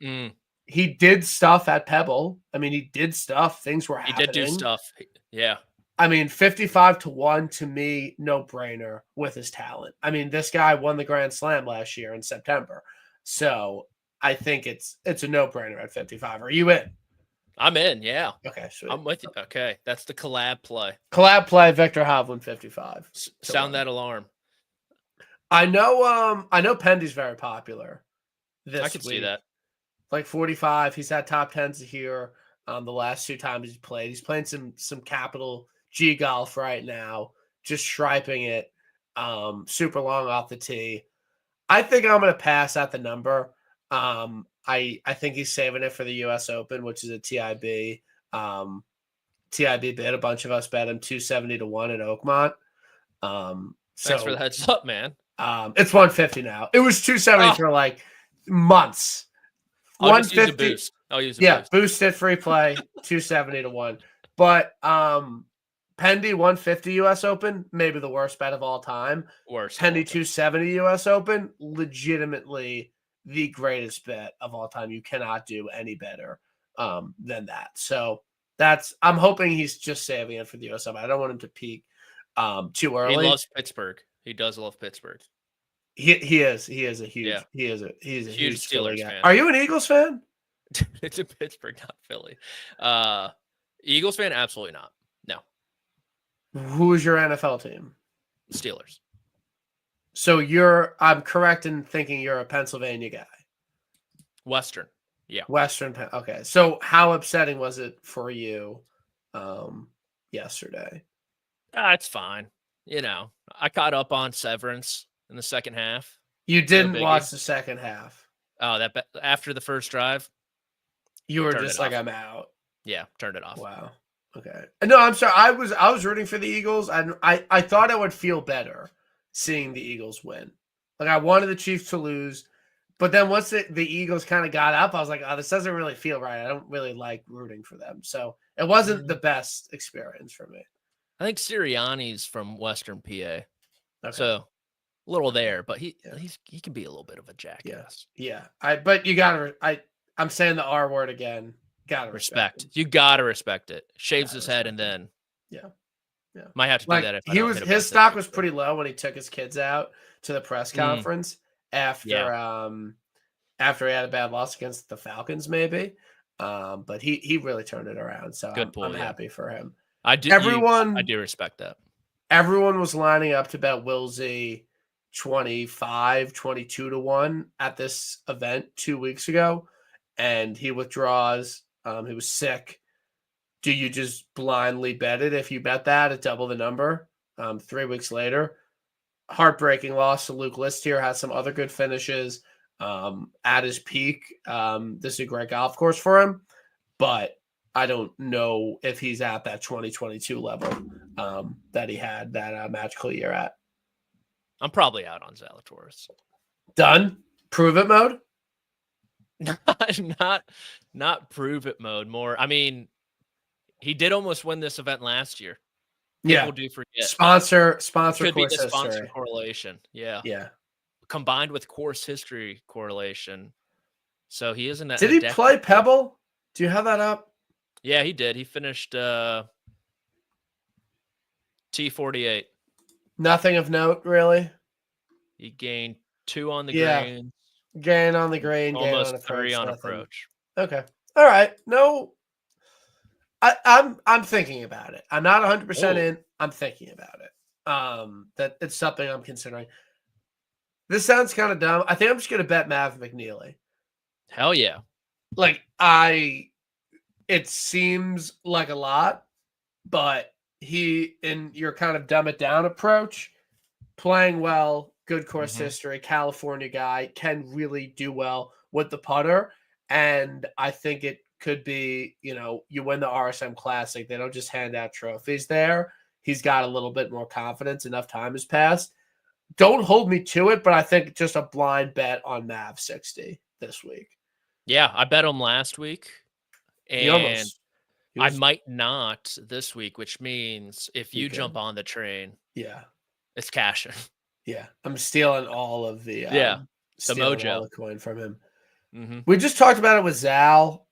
He did stuff at Pebble. He did stuff. Things were happening. He did do stuff. Yeah. 55-1 to me, no brainer with his talent. This guy won the Grand Slam last year in September. So I think it's a no-brainer at 55. Are you in? I'm in, yeah. Okay, sweet. I'm with you. Okay, that's the collab play. Collab play, Victor Hovland 55. Sound that alarm. I know Pendy's very popular this I can see that. Like 45. He's had top 10s here the last 2 times he's played. He's playing some capital G golf right now, just striping it super long off the tee. I think I'm going to pass at the number. I think he's saving it for the U.S. Open, which is a TIB. TIB bid. A bunch of us bet him 270 to 1 at Oakmont. Thanks for the heads up, man. It's 150 now. It was 270 for like months. I'll just use a boost. I'll use a boost. Boost it, free play, 270 to 1. But Pendy 150 U.S. Open, maybe the worst bet of all time. Worst. Pendy 270 U.S. Open, legitimately the greatest bet of all time. You cannot do any better than that. So I'm hoping he's just saving it for the U.S. Open. I don't want him to peak too early. He loves Pittsburgh. He does love Pittsburgh. He is a huge huge Steelers fan. Are you an Eagles fan? It's in Pittsburgh, not Philly. Eagles fan? Absolutely not. No. Who is your NFL team? Steelers. So I'm correct in thinking you're a Pennsylvania guy. Western. Yeah. Western. Okay. So how upsetting was it for you yesterday? It's fine. I caught up on Severance in the second half. You didn't watch the second half. Oh, after the first drive, you were just like, I'm out. Yeah, turned it off. Wow. Okay. No, I'm sorry. I was rooting for the Eagles. I thought I would feel better seeing the Eagles win. Like I wanted the Chiefs to lose, but then once the Eagles kind of got up, I was like, oh, this doesn't really feel right. I don't really like rooting for them. So it wasn't the best experience for me. I think Sirianni's from Western PA. Okay. So a little there, but he can be a little bit of a jackass. Yeah. But you gotta I'm saying the R word again. Gotta respect. You gotta respect it. Shaves his head and then might have to do that if his stock was pretty low when he took his kids out to the press conference after he had a bad loss against the Falcons, maybe. But he really turned it around. So I'm happy for him. I do respect that. Everyone was lining up to bet Wilsey 25, 22 to 1 at this event 2 weeks ago. And he withdraws. He was sick. Do you just blindly bet it if you bet that at double the number 3 weeks later? Heartbreaking loss to Luke List here. Has some other good finishes at his peak. This is a great golf course for him. But I don't know if he's at that 2022 level that he had that magical year at. I'm probably out on Zalatoris. Done? Prove it mode? Not prove it mode. More. I mean, he did almost win this event last year. People do forget. Sponsor could be course the sponsor history. correlation. Yeah. Yeah. Combined with course history correlation. So he isn't. Did he play Pebble? Do you have that up? Yeah, he did. He finished T48. Nothing of note, really. He gained 2 on the green. Gain on the green. Almost gain on 3 on approach. Okay. All right. No. I'm thinking about it. I'm not 100% in. I'm thinking about it. That it's something I'm considering. This sounds kind of dumb. I think I'm just gonna bet Mav McNeely. Hell yeah. It seems like a lot, but he, in your kind of dumb it down approach, playing well, good course history, California guy, can really do well with the putter. And I think it could be, you win the RSM Classic. They don't just hand out trophies there. He's got a little bit more confidence. Enough time has passed. Don't hold me to it, but I think just a blind bet on Mav 60 this week. Yeah, I bet him last week. And I might not this week, which means if you jump on the train, it's cashing. Yeah, I'm stealing all of the the mojo, all the coin from him. We just talked about it with Zal.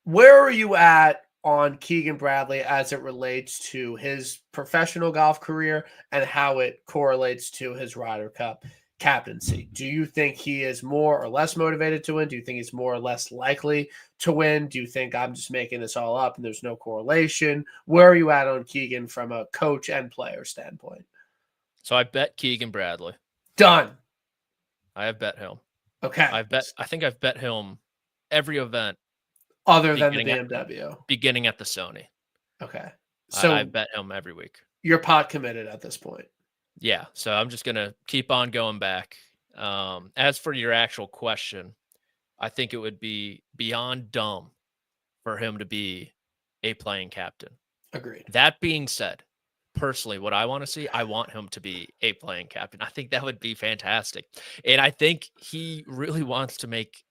Where are you at on Keegan Bradley as it relates to his professional golf career and how it correlates to his Ryder Cup? captaincy? Do you think he is more or less motivated to win? Do you think he's more or less likely to win? Do you think I'm just making this all up and there's no correlation? Where are you at on Keegan from a coach and player standpoint? So I bet Keegan Bradley. Done. I have bet him. Okay. I think I've bet him every event other than the BMW. Beginning at the Sony. Okay. So I bet him every week. You're pot committed at this point. Yeah. So I'm just going to keep on going back. As for your actual question, I think it would be beyond dumb for him to be a playing captain. Agreed. That being said, personally, what I want to see, I want him to be a playing captain. I think that would be fantastic. And I think he really wants to make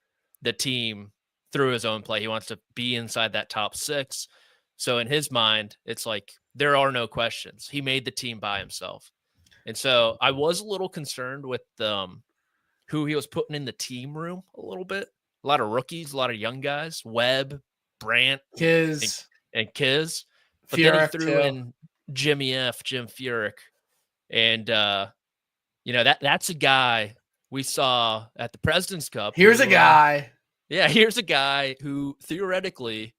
the team through his own play. He wants to be inside that top 6. So in his mind, it's like there are no questions. He made the team by himself. And so I was a little concerned with who he was putting in the team room a little bit. A lot of rookies, a lot of young guys, Webb, Brandt, Kiz, and Kiz. But Furyk then he threw too. in Jim Furyk. And, that's a guy we saw at the President's Cup. Here's a guy. Yeah, here's a guy who theoretically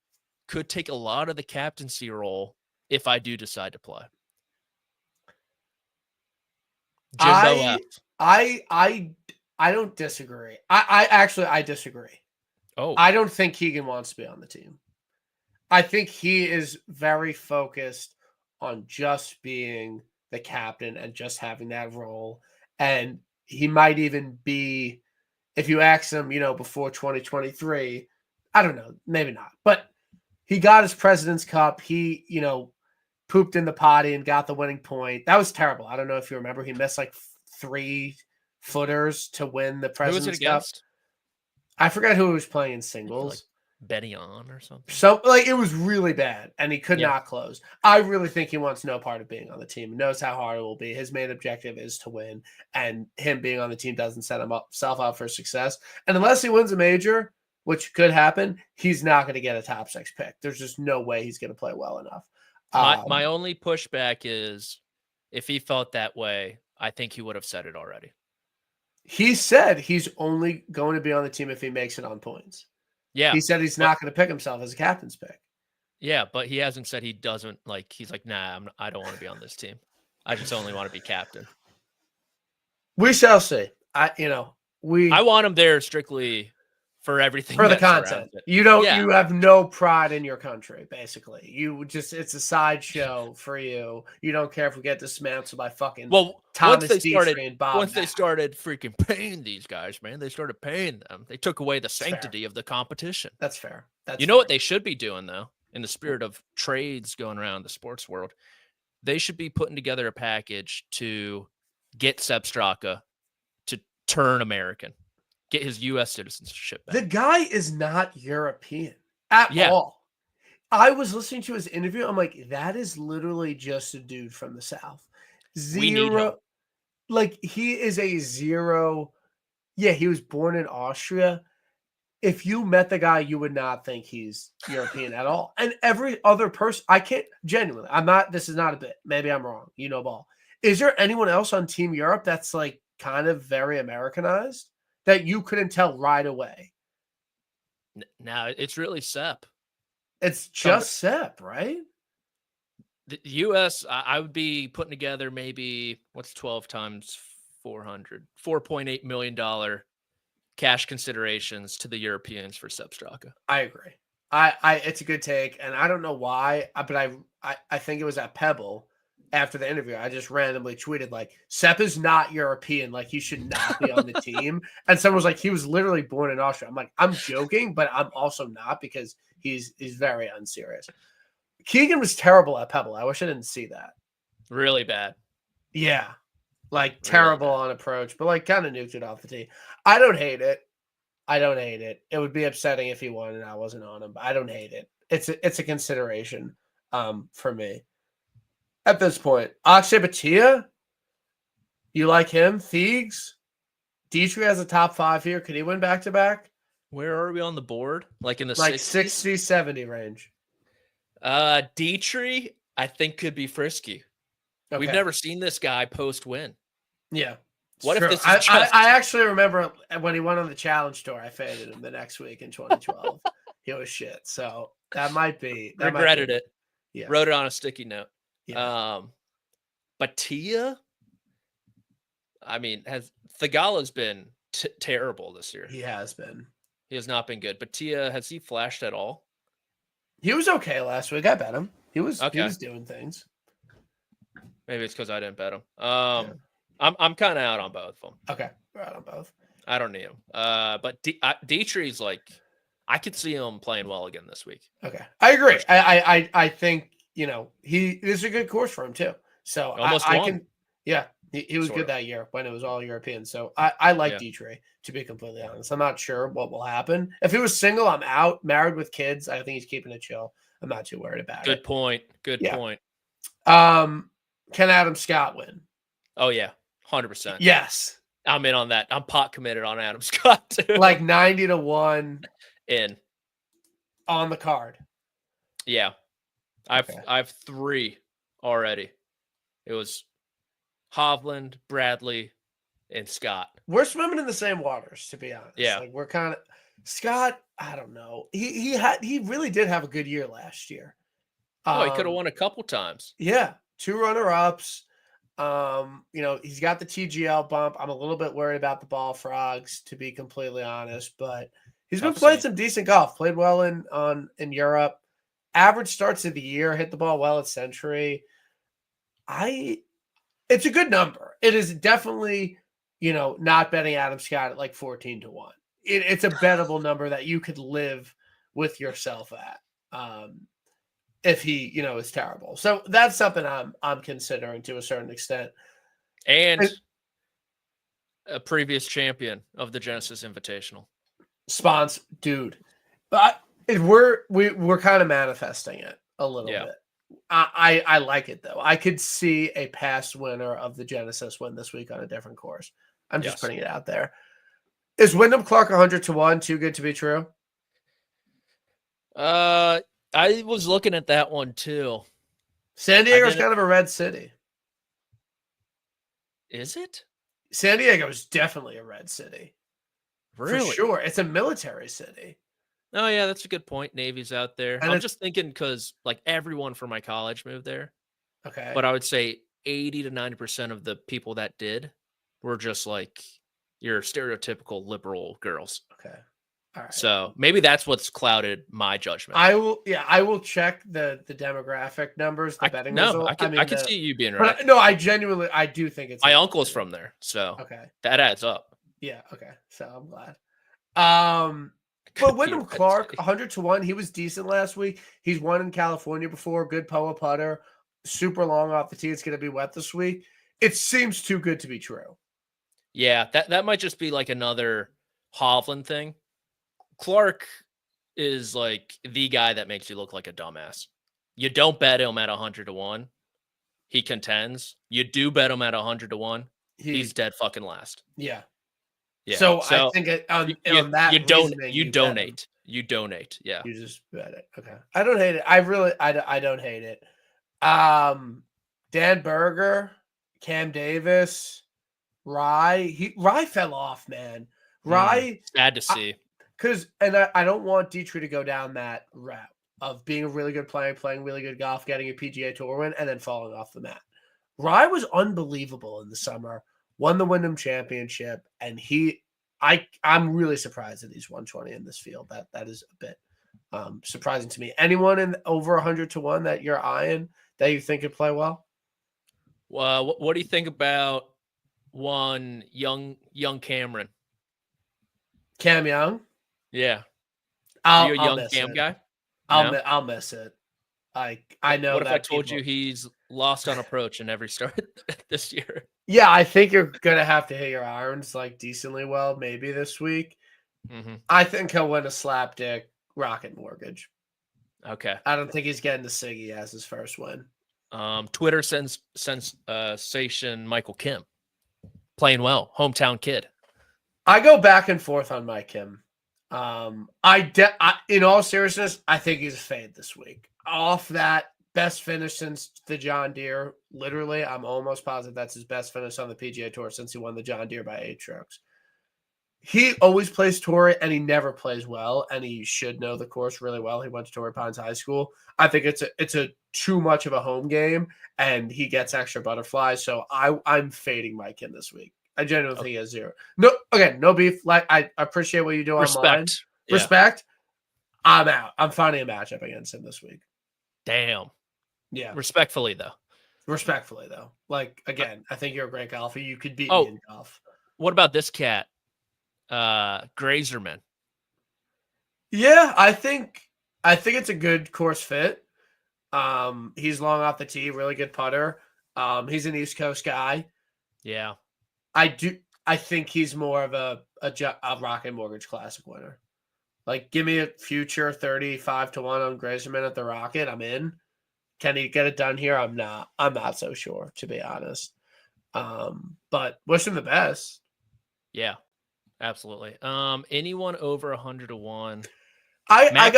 could take a lot of the captaincy role if I do decide to play. I don't disagree. I disagree. Oh, I don't think Keegan wants to be on the team. I think he is very focused on just being the captain and just having that role. And he might even be, if you ask him, before 2023, I don't know, maybe not. But he got his President's Cup. He, pooped in the potty and got the winning point. That was terrible. I don't know if you remember. He missed like 3 footers to win the President's Cup. Who was it Cup. against? I forgot who he was playing in singles. Like Betty on or something. So it was really bad, and he could not close. I really think he wants no part of being on the team. He knows how hard it will be. His main objective is to win, and him being on the team doesn't set himself up for success. And unless he wins a major, which could happen, he's not going to get a top 6 pick. There's just no way he's going to play well enough. My only pushback is if he felt that way, I think he would have said it already. He said he's only going to be on the team if he makes it on points. Yeah. He said he's not going to pick himself as a captain's pick. Yeah, but he hasn't said he doesn't he's like, nah, I don't want to be on this team. I just only want to be captain. We shall see. I want him there strictly for everything. For the content. You have no pride in your country, basically. It's a sideshow for you. You don't care if we get dismantled by fucking Thomas Dietry and Bob. Once they started freaking paying these guys, man, they started paying them. They took away the sanctity of the competition. That's fair. What they should be doing, though, in the spirit of trades going around the sports world? They should be putting together a package to get Sepp Straka to turn American. Get his U.S. citizenship back. The guy is not European at all. I was listening to his interview. I'm like, that is literally just a dude from the South. Zero. Like, he is a zero. Yeah, he was born in Austria. If you met the guy, you would not think he's European at all. And every other person, I can't, genuinely, this is not a bit. Maybe I'm wrong. Ball. Is there anyone else on Team Europe that's like kind of very Americanized that you couldn't tell right away? Now it's really Sepp. It's just Sepp, right? The U.S., I would be putting together maybe, what's 12 times 400? $4.8 million cash considerations to the Europeans for Sepp Straka. I agree. It's a good take, and I don't know why, but I think it was at Pebble after the interview. I just randomly tweeted like, Sepp is not European. Like, he should not be on the team. And someone was like, he was literally born in Austria. I'm like, I'm joking, but I'm also not, because he's very unserious. Keegan was terrible at Pebble. I wish I didn't see that. Really bad. Yeah. Like, terrible on approach, but like kind of nuked it off the tee. I don't hate it. It would be upsetting if he won and I wasn't on him, but I don't hate it. It's a consideration for me. At this point, Akshay Bhatia, you like him? Thiegs? Dietry has a top 5 here. Could he win back-to-back? Where are we on the board? Like in the 60, 70 range. Dietry, I think, could be frisky. Okay. We've never seen this guy post-win. Yeah. What True. if this is just... I actually remember when he went on the challenge tour, I faded him the next week in 2012. He was shit. So that might be regretted it. Yeah. Wrote it on a sticky note. Yeah. But Tia, I mean, Thigala's been terrible this year. He has been. He has not been good. But Tia, has he flashed at all? He was okay last week. I bet him. He was doing things. Maybe it's because I didn't bet him. I'm kind of out on both of them. Okay, we're out on both. I don't need him. But Dietry's like, I could see him playing well again this week. Okay, I agree. I think this is a good course for him too. So I can. Yeah, he was good that year when it was all European. So I like Dietry, to be completely honest. I'm not sure what will happen. If he was single, I'm out. Married with kids, I think he's keeping it chill. I'm not too worried about it. Good point. Good point. Can Adam Scott win? Oh yeah, 100%. Yes, I'm in on that. I'm pot committed on Adam Scott too. Like 90-1 in on the card. Yeah, I've 3 already. It was Hovland, Bradley, and Scott. We're swimming in the same waters, to be honest. Yeah, like we're kind of Scott. I don't know. He really did have a good year last year. Oh, he could have won a couple times. Yeah, 2 runner-ups. He's got the TGL bump. I'm a little bit worried about the ball frogs, to be completely honest, but he's been playing some decent golf. Played well in Europe. Average starts of the year, hit the ball well at Century. It's a good number. It is definitely, not betting Adam Scott at like 14-1. It's a bettable number that you could live with yourself at. If he, is terrible. So that's something I'm considering to a certain extent. And a previous champion of the Genesis Invitational. Spons, dude. But we're kind of manifesting it a little bit. I like it though. I could see a past winner of the Genesis win this week on a different course. I'm just putting it out there. Is Wyndham Clark 100-1 too good to be true? I was looking at that one too. San Diego's kind of a red city. Is it? San Diego is definitely a red city. Really? For sure. It's a military city. Oh, yeah, that's a good point. Navy's out there. And I'm just thinking because, like, everyone from my college moved there. Okay. But I would say 80 to 90% of the people that did were just, like, your stereotypical liberal girls. Okay. All right. So maybe that's what's clouded my judgment. I will check the demographic numbers, the betting result. I can see you being right. No, I do think it's my uncle's from there, so okay, that adds up. Yeah, okay, so I'm glad. But Wyndham Clark 100-1, he was decent last week. He's won in California before. Good POA putter, super long off the tee. It's going to be wet this week. It seems too good to be true. Yeah, that might just be like another Hovland thing. Clark is like the guy that makes you look like a dumbass. You don't bet him at 100-1. He contends. You do bet him at 100-1. He's dead fucking last. Yeah. Yeah. So I think on that you donate. You donate. Yeah. You just bet it. Okay. I don't hate it. I don't hate it. Dan Berger, Cam Davis, Rye fell off, man. Rye sad to see. I don't want Dietry to go down that route of being a really good player, playing really good golf, getting a PGA Tour win, and then falling off the mat. Rye was unbelievable in the summer, won the Wyndham Championship, and I'm really surprised that he's 120 in this field. That is a bit surprising to me. Anyone in over 100-1 that you're eyeing that you think could play well? Well, what do you think about one young Cameron? Cam Young? Yeah. Are you a young Cam guy? I'll miss it. I know. What if I told you he's lost on approach in every start this year? Yeah, I think you're gonna have to hit your irons like decently well, maybe this week. Mm-hmm. I think he'll win a slapdick Rocket Mortgage. Okay. I don't think he's getting the Siggy as his first win. Twitter sensation Michael Kim playing well, hometown kid. I go back and forth on Mike Kim. In all seriousness, I think he's a fade this week. Off that best finish since the John Deere. Literally, I'm almost positive that's his best finish on the PGA Tour since he won the John Deere by 8 strokes. He always plays Torrey, and he never plays well, and he should know the course really well. He went to Torrey Pines High School. I think it's a too much of a home game, and he gets extra butterflies. So I'm fading Mike in this week. I genuinely think he has 0. No, again, no beef. Like I appreciate what you do online. Respect. I'm out. I'm finding a matchup against him this week. Damn. Yeah. Respectfully, though. Like, again, I think you're a great golfer. You could beat me in golf. What about this cat? Grazerman. Yeah, I think it's a good course fit. He's long off the tee, really good putter. He's an East Coast guy. Yeah. I think he's more of a Rocket Mortgage Classic winner. Like, give me a future 35-1 on Grazerman at the Rocket. I'm in. Can he get it done here? I'm not so sure, to be honest. But wish him the best. Yeah, absolutely. Anyone over 100-1? I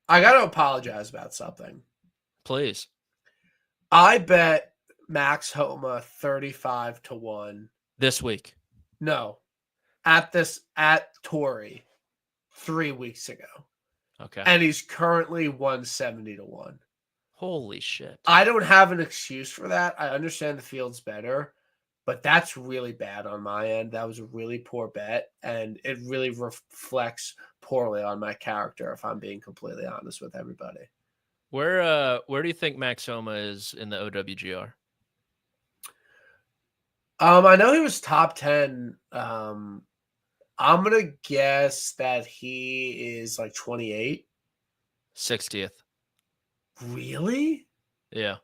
gotta apologize about something. Please. I bet Max Homa 35-1 this week. No, at Torrey 3 weeks ago. Okay. And he's currently 170-1. Holy shit. I don't have an excuse for that. I understand the field's better, but that's really bad on my end. That was a really poor bet, and it really reflects poorly on my character, if I'm being completely honest with everybody. Where do you think Max Homa is in the OWGR? I know he was top 10. I'm gonna guess that he is like 28. 60th. Really? Yeah.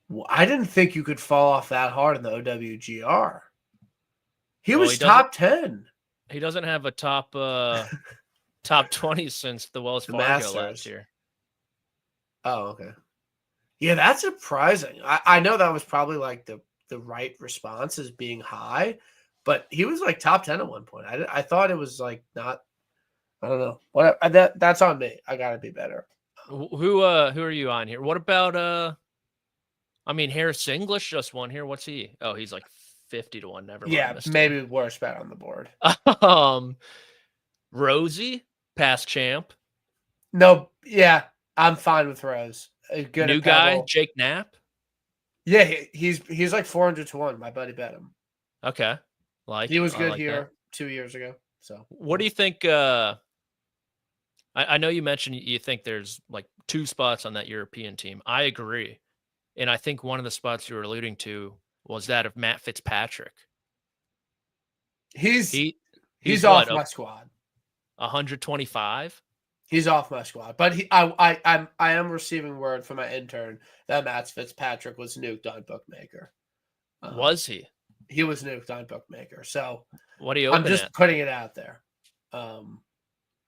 Well, I didn't think you could fall off that hard in the OWGR. He was top 10. He doesn't have a top 20 since the Wells Fargo last year. Oh, okay. Yeah, that's surprising. I know that was probably like the right response as being high, but he was like top 10 at one point. I thought it was like not. I don't know. What that's on me. I gotta be better. Who are you on here? What about Harris English just won here. What's he? Oh, he's like 50-1. Never mind. Yeah, maybe worst bet on the board. Rosie, past champ. No, yeah, I'm fine with Rose. Good new guy, Jake Knapp. Yeah, he's like 400-1. My buddy bet him. Okay, he was good here 2 years ago. So, what do you think? I know you mentioned you think there's like 2 spots on that European team. I agree. And I think one of the spots you were alluding to was that of Matt Fitzpatrick. He's off my squad. 125. He's off my squad, but I am receiving word from my intern that Matt Fitzpatrick was nuked on Bookmaker. Was he? He was nuked on Bookmaker. So what are you? I'm just putting it out there.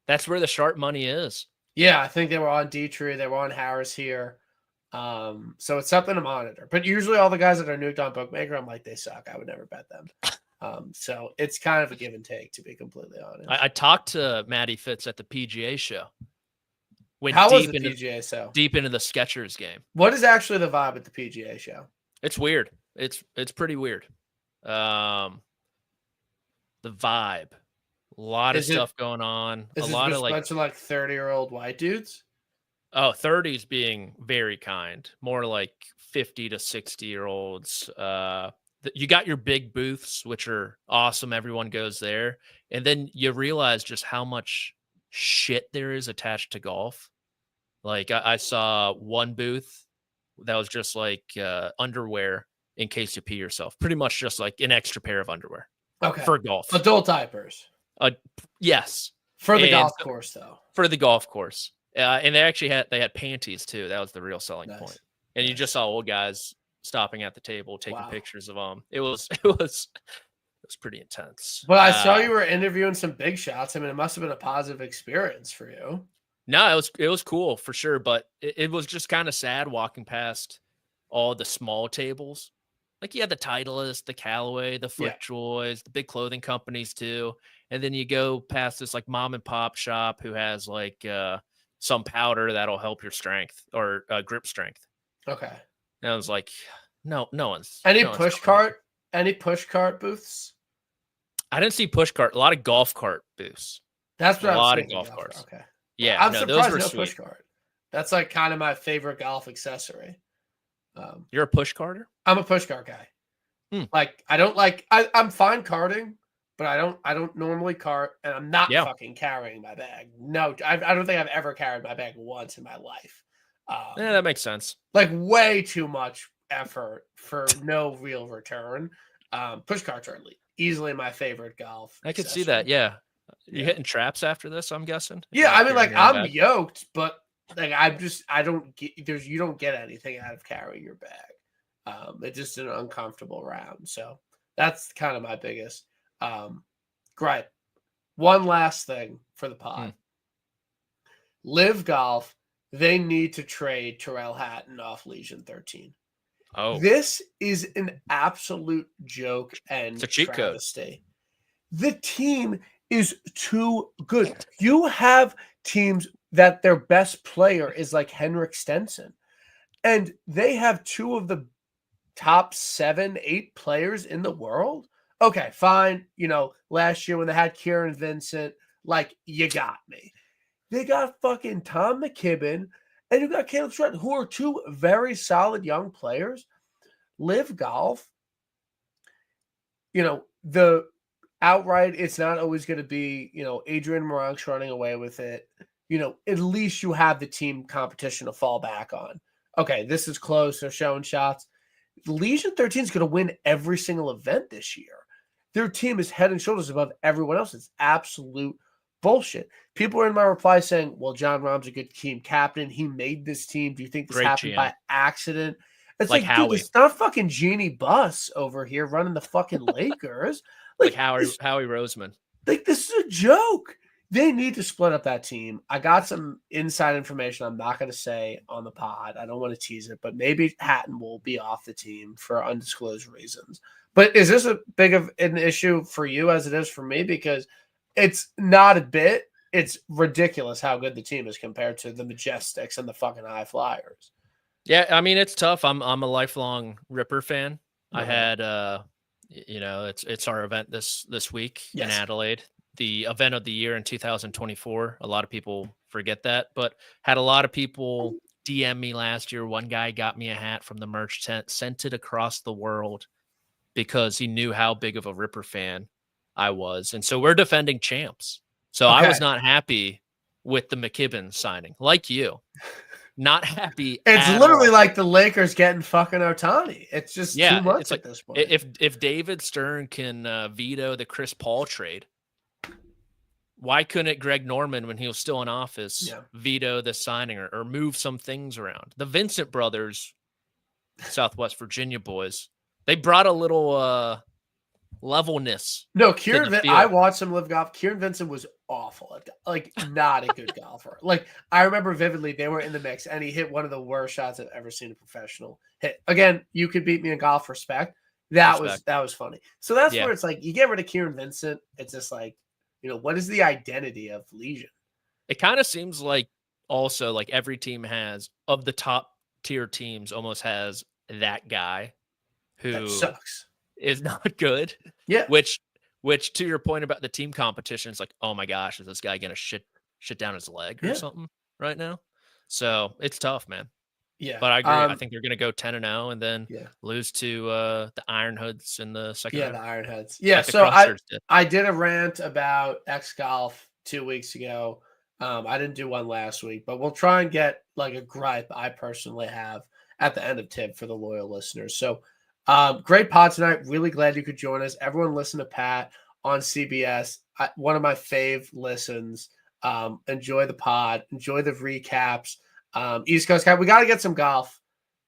That's where the sharp money is. Yeah, I think they were on Dietry. They were on Harris here. So it's something to monitor. But usually all the guys that are nuked on Bookmaker, I'm like, they suck. I would never bet them. So it's kind of a give and take, to be completely honest. I talked to Matty Fitz at the PGA show. How was the PGA show? Deep into the Skechers game. What is actually the vibe at the PGA show? It's weird. It's pretty weird. The vibe. A lot of stuff going on. Is a lot of bunch of 30-year-old white dudes? Oh, 30s being very kind. More like 50 to 60-year-olds. You got your big booths, which are awesome. Everyone goes there. And then you realize just how much shit there is attached to golf. Like I saw one booth that was just like underwear in case you pee yourself. Pretty much just like an extra pair of underwear. Okay. For golf. Adult diapers. Yes. For the golf course, though. For the golf course. And they had panties too. That was the real selling point. And you just saw old guys stopping at the table, taking pictures of them. It was pretty intense. But I saw you were interviewing some big shots. I mean, it must have been a positive experience for you. No, it was cool for sure. But it was just kind of sad walking past all the small tables. Like you had the Titleist, the Callaway, the FootJoys, the big clothing companies too. And then you go past this like mom and pop shop who has like some powder that'll help your strength or grip strength. Okay. And I was like, no one's. Any no one's push telling me. cart? Any push cart booths? I didn't see push cart. A lot of golf cart booths. That's what A I was lot of thinking. golf carts. Okay. Yeah, I'm no, those surprised were no sweet. push cart. That's like kind of my favorite golf accessory. You're a push carter? I'm a push cart guy. Like I don't like. I'm fine carting, but I don't normally cart, and I'm not fucking carrying my bag. No, I don't think I've ever carried my bag once in my life. Yeah, that makes sense. Like way too much effort for no real return. Push carts are easily my favorit golf. I could see that. Yeah. You hitting traps after this, I'm guessing? Yeah, I mean, like I'm yoked, but like I don't get you don't get anything out of carrying your bag. It's just an uncomfortable round. So that's kind of my biggest gripe. One last thing for the pod. Live Golf, they need to trade Terrell Hatton off Legion 13. Oh, this is an absolute joke and it's a cheat travesty. The team is too good. You have teams that their best player is like Henrik Stenson, and they have two of the top 7, 8 players in the world. Okay, fine. You know, last year when they had Kieran Vincent, like, you got me. They got fucking Tom McKibben, and you got Caleb Stratton, who are two very solid young players. Live Golf, you know, the outright, it's not always going to be, you know, Adrian Morank's running away with it. You know, at least you have the team competition to fall back on. Okay, this is close. They're showing shots. Legion 13 is going to win every single event this year. Their team is head and shoulders above everyone else. It's absolute bullshit. People are in my reply saying, well, John Rahm's a good team captain. He made this team. Do you think this happened by accident? It's like dude, it's not fucking Jeannie Buss over here running the fucking Lakers. Like Howie Roseman. Like, this is a joke. They need to split up that team. I got some inside information I'm not going to say on the pod. I don't want to tease it, but maybe Hatton will be off the team for undisclosed reasons. But is this a big of an issue for you as it is for me? Because it's not a bit. It's ridiculous how good the team is compared to the Majestics and the fucking High Flyers. Yeah, I mean, it's tough. I'm a lifelong Ripper fan. I had you know, it's our event this week in Adelaide, the event of the year in 2024. A lot of people forget that, but had a lot of people DM me last year. One guy got me a hat from the merch tent, sent it across the world because he knew how big of a Ripper fan I was. And so we're defending champs. So I was not happy with the McKibben signing, like you. Not happy. It's literally like the Lakers getting fucking Ohtani. It's just too much at this point. If David Stern can veto the Chris Paul trade, why couldn't Greg Norman, when he was still in office, veto the signing or move some things around? The Vincent brothers, Southwest Virginia boys, they brought a little levelness. No, I watched him live golf. Kieran Vincent was awful. Like, not a good golfer. Like, I remember vividly they were in the mix, and he hit one of the worst shots I've ever seen a professional hit. Again, you could beat me in golf. Respect. That was funny. So that's where it's like, you get rid of Kieran Vincent. It's just like, you know, what is the identity of Legion? It kind of seems like also like every team has, of the top tier teams, almost has that guy who that sucks. Is not good. Yeah. Which to your point about the team competition, it's like, oh my gosh, is this guy gonna shit down his leg or something right now? So it's tough, man. Yeah. But I agree. I think they're gonna go 10-0 and then lose to the Iron Hoods in the second round. The Iron Hoods. Yeah. Like so I did a rant about X Golf 2 weeks ago. I didn't do one last week, but we'll try and get like a gripe I personally have at the end of Tip for the loyal listeners. So great pod tonight. Really glad you could join us. Everyone listen to Pat on CBS. One of my fave listens. Enjoy the pod. Enjoy the recaps. East Coast guy. We got to get some golf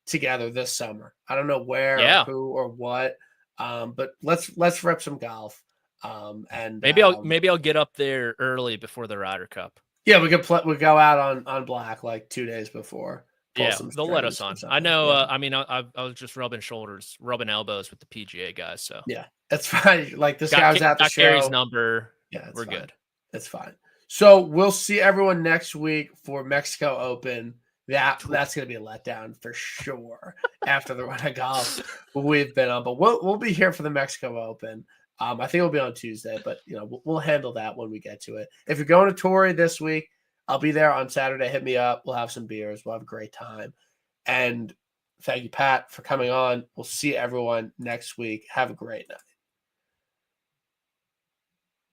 together this summer. I don't know where, or who, or what. But let's rip some golf. And maybe I'll get up there early before the Ryder Cup. Yeah, we go out on black like 2 days before. Yeah, they'll let us on. I know. I mean, I was just rubbing elbows with the PGA guys. So yeah, that's fine. Like this guy was at the show. Gary's number. Yeah, we're good. That's fine. So we'll see everyone next week for Mexico Open. That's going to be a letdown for sure after the run of golf we've been on. But we'll be here for the Mexico Open. I think it'll be on Tuesday, but we'll handle that when we get to it. If you're going to Torrey this week, I'll be there on Saturday. Hit me up. We'll have some beers. We'll have a great time. And thank you, Pat, for coming on. We'll see everyone next week. Have a great night.